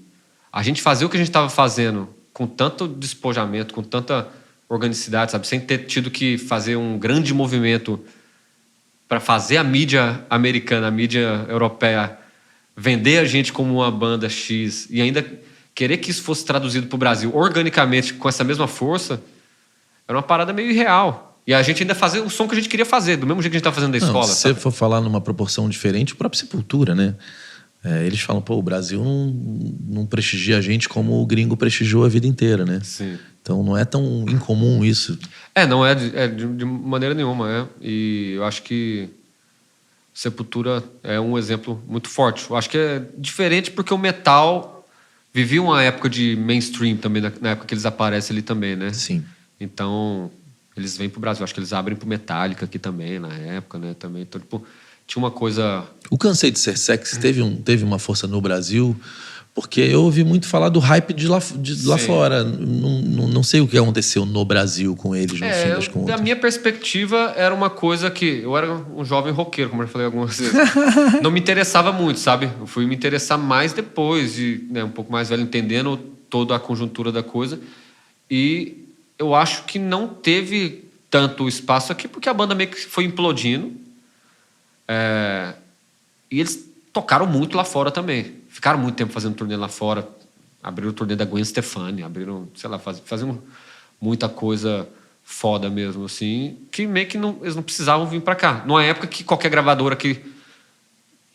B: a gente fazer o que a gente estava fazendo com tanto despojamento, com tanta organicidade, sabe? Sem ter tido que fazer um grande movimento para fazer a mídia americana, a mídia europeia, vender a gente como uma banda X e ainda querer que isso fosse traduzido para o Brasil organicamente com essa mesma força, era uma parada meio irreal. E a gente ainda fazer o som que a gente queria fazer, do mesmo jeito que a gente estava fazendo da escola.
A: Se você for falar numa proporção diferente, o próprio Sepultura, né? Eles falam, pô, o Brasil não prestigia a gente como o gringo prestigiou a vida inteira, né?
B: Sim.
A: Então não é tão incomum isso.
B: Não é de maneira nenhuma. E eu acho que Sepultura é um exemplo muito forte. Eu acho que é diferente porque o metal vivia uma época de mainstream também, na época que eles aparecem ali também, né?
A: Sim.
B: Então, eles vêm pro Brasil. Acho que eles abrem pro Metallica aqui também, na época, né? Também. Então, tipo, tinha uma coisa...
A: O Cansei de Ser Sexy teve uma força no Brasil, porque eu ouvi muito falar do hype de lá fora. Não sei o que aconteceu no Brasil com eles, no fim das contas.
B: Da minha perspectiva, era uma coisa que... Eu era um jovem roqueiro, como eu falei algumas vezes. Não me interessava muito, sabe? Eu fui me interessar mais depois, um pouco mais velho, entendendo toda a conjuntura da coisa. E eu acho que não teve tanto espaço aqui, porque a banda meio que foi implodindo. E eles tocaram muito lá fora também. Ficaram muito tempo fazendo turnê lá fora. Abriram o turnê da Gwen Stefani, abriram, sei lá, faziam muita coisa foda mesmo, assim, que meio que eles não precisavam vir pra cá. Numa época que qualquer gravadora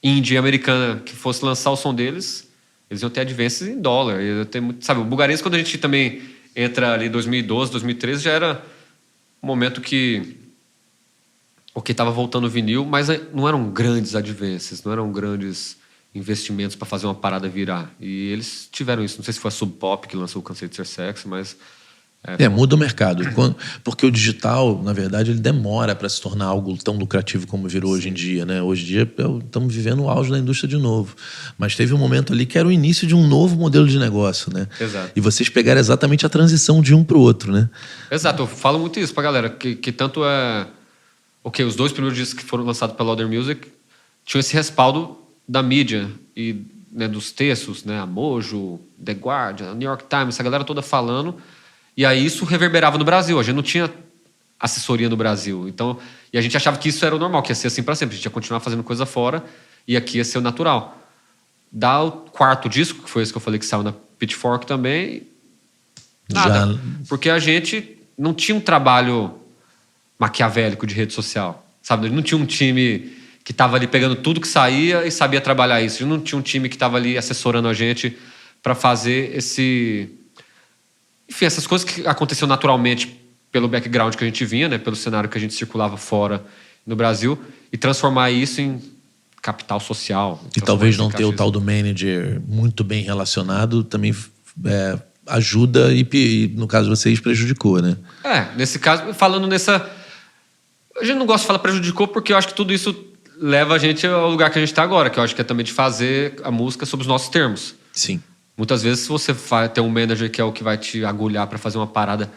B: indie americana que fosse lançar o som deles, eles iam ter advances em dólar. Sabe, o Bulgarins, quando a gente também entra ali em 2012, 2013, já era um momento que estava voltando o vinil, mas não eram grandes advances, não eram grandes investimentos para fazer uma parada virar. E eles tiveram isso. Não sei se foi a Sub Pop que lançou o Cansei de Ser Sexy, mas...
A: muda o mercado. Porque o digital, na verdade, ele demora para se tornar algo tão lucrativo como virou hoje em dia, né? Hoje em dia, estamos vivendo o auge da indústria de novo. Mas teve um momento ali que era o início de um novo modelo de negócio, né?
B: Exato.
A: E vocês pegaram exatamente a transição de um para o outro, né?
B: Exato. Eu falo muito isso pra galera, que tanto é... os 2 primeiros discos que foram lançados pela Louder Music tinham esse respaldo da mídia e, né, dos textos, né, a Mojo, The Guardian, New York Times, essa galera toda falando, e aí isso reverberava no Brasil. A gente não tinha assessoria no Brasil, então, e a gente achava que isso era o normal, que ia ser assim para sempre, a gente ia continuar fazendo coisa fora e aqui ia ser o natural. Dá o 4º disco, que foi esse que eu falei que saiu na Pitchfork também, nada, porque a gente não tinha um trabalho maquiavélico de rede social, sabe? Não tinha um time que estava ali pegando tudo que saía e sabia trabalhar isso. Não tinha um time que estava ali assessorando a gente para fazer Enfim, essas coisas que aconteceram naturalmente pelo background que a gente vinha, né? Pelo cenário que a gente circulava fora no Brasil, e transformar isso em capital social.
A: E talvez não ter o tal do manager muito bem relacionado também ajuda e, no caso de vocês, prejudicou, né?
B: Nesse caso, falando nessa... A gente não gosta de falar prejudicou porque eu acho que tudo isso leva a gente ao lugar que a gente está agora, que eu acho que é também de fazer a música sob os nossos termos.
A: Sim.
B: Muitas vezes, se você ter um manager que é o que vai te agulhar para fazer uma parada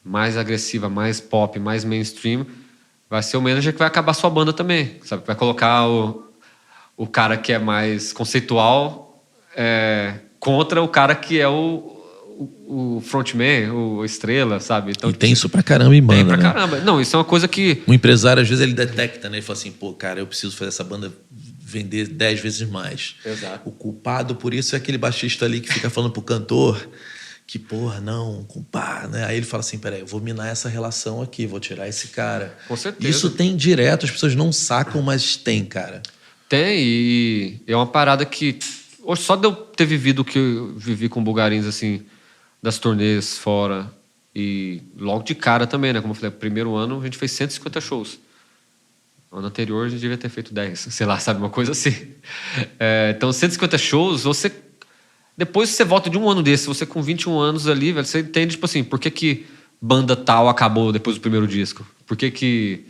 B: mais agressiva, mais pop, mais mainstream, vai ser o manager que vai acabar sua banda também, sabe? Vai colocar o cara que é mais conceitual contra o cara que é o frontman, o estrela, sabe? Então,
A: e tem isso pra caramba em banda,
B: tem pra
A: né?
B: caramba. Não, isso é uma coisa que...
A: O empresário, às vezes, ele detecta, né? Ele fala assim, pô, cara, eu preciso fazer essa banda vender 10 vezes mais.
B: Exato.
A: O culpado por isso é aquele baixista ali que fica falando pro cantor que, porra, não, culpado, né? Aí ele fala assim, peraí, eu vou minar essa relação aqui, vou tirar esse cara.
B: Com certeza.
A: Isso tem direto, as pessoas não sacam, mas tem, cara.
B: Tem, e é uma parada que... Hoje, só de eu ter vivido o que eu vivi com Bulgarins, assim, das turnês fora, e logo de cara também, né? Como eu falei, primeiro ano a gente fez 150 shows. No ano anterior a gente devia ter feito 10, sei lá, sabe? Uma coisa assim. Então, 150 shows, você... Depois você volta de um ano desse, você com 21 anos ali, velho, você entende, tipo assim, por que banda tal acabou depois do primeiro disco? Por que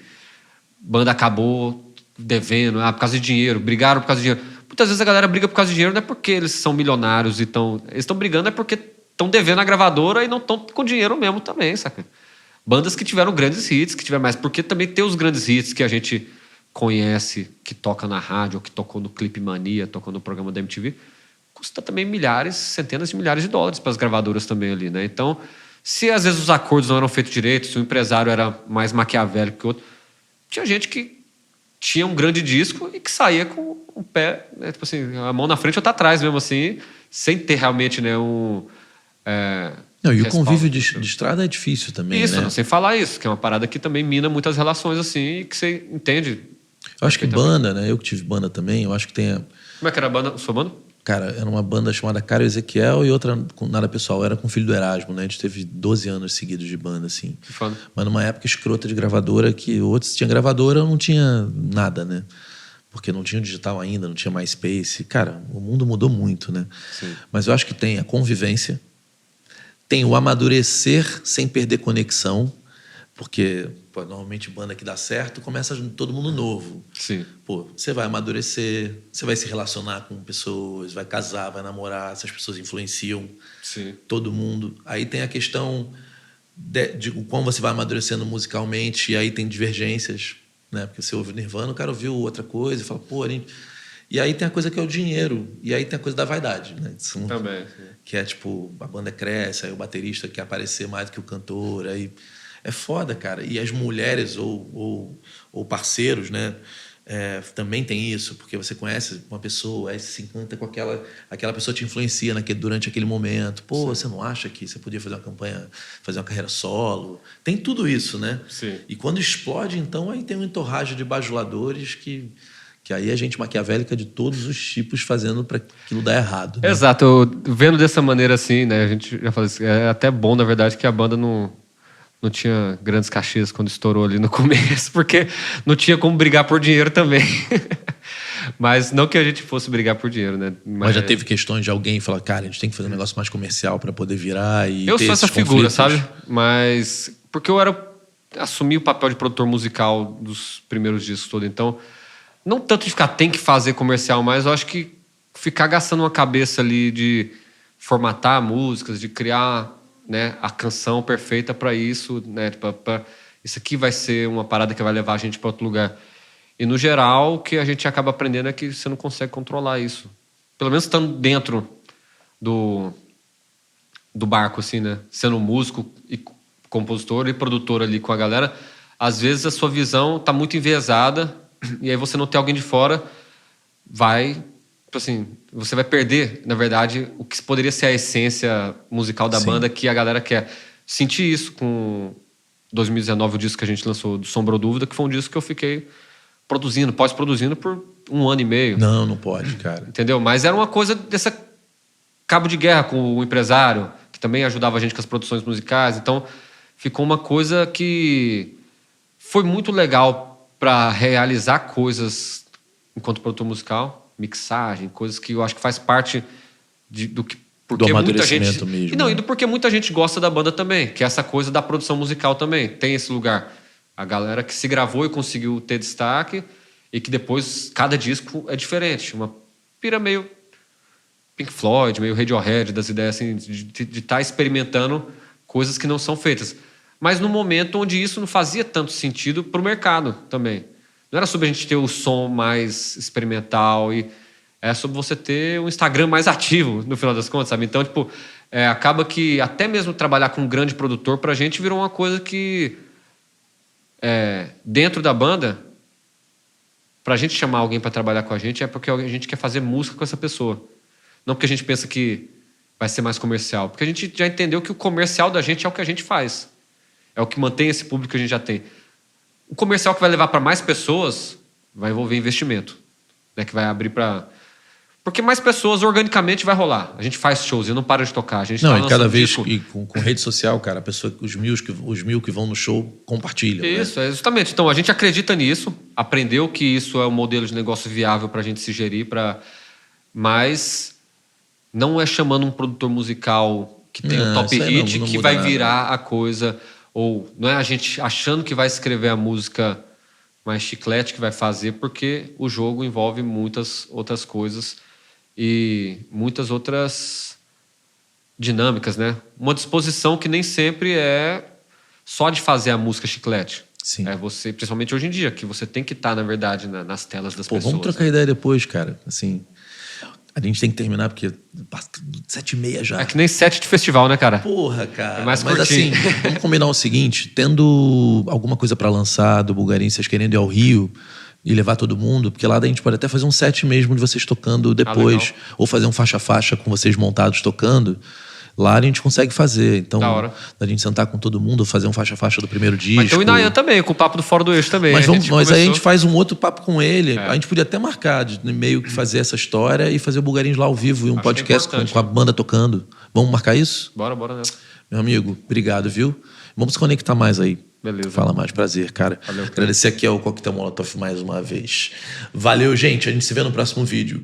B: banda acabou devendo? Por causa de dinheiro, brigaram por causa de dinheiro. Muitas vezes a galera briga por causa de dinheiro, não é porque eles são milionários e estão... Eles estão brigando é porque estão devendo a gravadora e não estão com dinheiro mesmo também, saca? Bandas que tiveram grandes hits, que tiveram mais... Porque também tem os grandes hits que a gente conhece, que toca na rádio, ou que tocou no Clipe Mania, tocou no programa da MTV, custa também milhares, centenas de milhares de dólares para as gravadoras também ali, né? Então, se às vezes os acordos não eram feitos direito, se o empresário era mais maquiavélico que o outro, tinha gente que tinha um grande disco e que saía com o pé, né? Tipo assim, a mão na frente ou outra atrás mesmo assim, sem ter realmente, né,
A: não, e o convívio de estrada é difícil também,
B: isso,
A: né?
B: Não, sem falar isso, que é uma parada que também mina muitas relações assim, e que você entende.
A: Eu acho que banda, né? Eu que tive banda também, eu acho que tem...
B: Como é que era a banda, sua banda?
A: Cara, era uma banda chamada Cara Ezequiel e outra com nada pessoal, era com o filho do Erasmo, né? A gente teve 12 anos seguidos de banda, assim.
B: Que foda.
A: Mas numa época escrota de gravadora, que outros tinha gravadora, não tinha nada, né? Porque não tinha o digital ainda, não tinha MySpace. Cara, o mundo mudou muito, né?
B: Sim.
A: Mas eu acho que tem a convivência, tem o amadurecer sem perder conexão, porque pô, normalmente banda que dá certo começa todo mundo novo.
B: Sim.
A: Pô, você vai amadurecer, você vai se relacionar com pessoas, vai casar, vai namorar, essas pessoas influenciam
B: Sim.
A: todo mundo. Aí tem a questão de como você vai amadurecendo musicalmente, e aí tem divergências, né? Porque você ouve o Nirvana, o cara ouviu outra coisa e fala, pô, e aí tem a coisa que é o dinheiro, e aí tem a coisa da vaidade, né?
B: Também. Sim.
A: Que é tipo, a banda cresce, aí o baterista quer aparecer mais do que o cantor, aí é foda, cara. E as mulheres ou parceiros, né? Também tem isso, porque você conhece uma pessoa, aí você se encanta com aquela pessoa te influencia durante aquele momento. Pô,
B: Sim.
A: você não acha que você podia fazer uma campanha, fazer uma carreira solo? Tem tudo isso, né?
B: Sim.
A: E quando explode, então, aí tem um entorragem de bajuladores que aí é gente maquiavélica de todos os tipos fazendo para aquilo dar errado. Né?
B: Exato. Vendo dessa maneira assim, né? A gente já falou assim, é até bom, na verdade, que a banda não tinha grandes cachês quando estourou ali no começo, porque não tinha como brigar por dinheiro também. Mas não que a gente fosse brigar por dinheiro, né?
A: Mas já teve questões de alguém falar, cara, a gente tem que fazer um negócio mais comercial para poder virar e
B: eu
A: ter
B: sou essa
A: esses
B: figura,
A: conflitos.
B: sabe? Mas porque eu assumi o papel de produtor musical dos primeiros discos todos, então não tanto de ficar tem que fazer comercial, mas eu acho que ficar gastando uma cabeça ali de formatar músicas, de criar, né, a canção perfeita para isso, né, isso aqui vai ser uma parada que vai levar a gente para outro lugar. E no geral, o que a gente acaba aprendendo é que você não consegue controlar isso. Pelo menos estando dentro do barco, assim, né, sendo músico e compositor e produtor ali com a galera, às vezes a sua visão tá muito enviesada e aí você não tem alguém de fora, tipo assim, você vai perder, na verdade, o que poderia ser a essência musical da
A: Sim.
B: banda que a galera quer. Senti isso com 2019, o disco que a gente lançou do Sombra ou Dúvida, que foi um disco que eu fiquei pós-produzindo por 1 ano e meio.
A: Não pode, cara.
B: Entendeu? Mas era uma coisa dessa cabo de guerra com o empresário, que que também ajudava a gente com as produções musicais. Então, ficou uma coisa que foi muito legal para realizar coisas enquanto produtor musical, mixagem, coisas que eu acho que faz parte do que...
A: Do amadurecimento mesmo.
B: E não, e do porquê muita gente gosta da banda também, que é essa coisa da produção musical também. Tem esse lugar. A galera que se gravou e conseguiu ter destaque e que depois cada disco é diferente. Uma pira meio Pink Floyd, meio Radiohead, das ideias assim, de estar experimentando coisas que não são feitas. Mas no momento onde isso não fazia tanto sentido para o mercado também. Não era sobre a gente ter o som mais experimental e é sobre você ter um Instagram mais ativo, no final das contas, sabe? Então, tipo, acaba que até mesmo trabalhar com um grande produtor pra gente virou uma coisa que dentro da banda, pra gente chamar alguém pra trabalhar com a gente é porque a gente quer fazer música com essa pessoa. Não porque a gente pensa que vai ser mais comercial. Porque a gente já entendeu que o comercial da gente é o que a gente faz. É o que mantém esse público que a gente já tem. O comercial que vai levar para mais pessoas vai envolver investimento, né? Que vai abrir para... Porque mais pessoas organicamente vai rolar. A gente faz shows e não para de tocar. A gente
A: não, e cada vez que, com rede social, cara, a pessoa, os mil que vão no show compartilham.
B: Isso,
A: né?
B: Justamente. Então a gente acredita nisso, aprendeu que isso é um modelo de negócio viável para a gente se gerir, mas não é chamando um produtor musical que tem um top hit que vai virar a coisa, ou não é a gente achando que vai escrever a música mais chiclete que vai fazer, porque o jogo envolve muitas outras coisas e muitas outras dinâmicas, né? Uma disposição que nem sempre é só de fazer a música chiclete.
A: Sim.
B: É você, principalmente hoje em dia, que você tem que estar, na verdade, nas telas das pessoas.
A: Vamos trocar ideia depois, cara. Assim, a gente tem que terminar porque 7h30 já.
B: É que nem set de festival, né, cara?
A: Porra, cara.
B: É mais
A: Mas
B: curtinho.
A: assim, vamos combinar o seguinte, tendo alguma coisa pra lançar do Bulgarim, vocês querendo ir ao Rio e levar todo mundo, porque lá a gente pode até fazer um set mesmo de vocês tocando depois, ou fazer um faixa-faixa com vocês montados tocando. Lá a gente consegue fazer. Então, da gente sentar com todo mundo, fazer um faixa-faixa do primeiro disco.
B: Mas tem o Inayan também, com o Papo do Fora do Eixo também.
A: Mas aí a gente faz um outro papo com ele. A gente podia até marcar, de meio que fazer essa história e fazer o Bulgarins lá ao vivo e um podcast com a banda tocando. Vamos marcar isso?
B: Bora nessa.
A: Meu amigo, obrigado, viu? Vamos se conectar mais aí.
B: Beleza.
A: Fala mais, prazer, cara.
B: Valeu,
A: Agradecer aqui ao Coquetel Molotov mais uma vez. Valeu, gente. A gente se vê no próximo vídeo.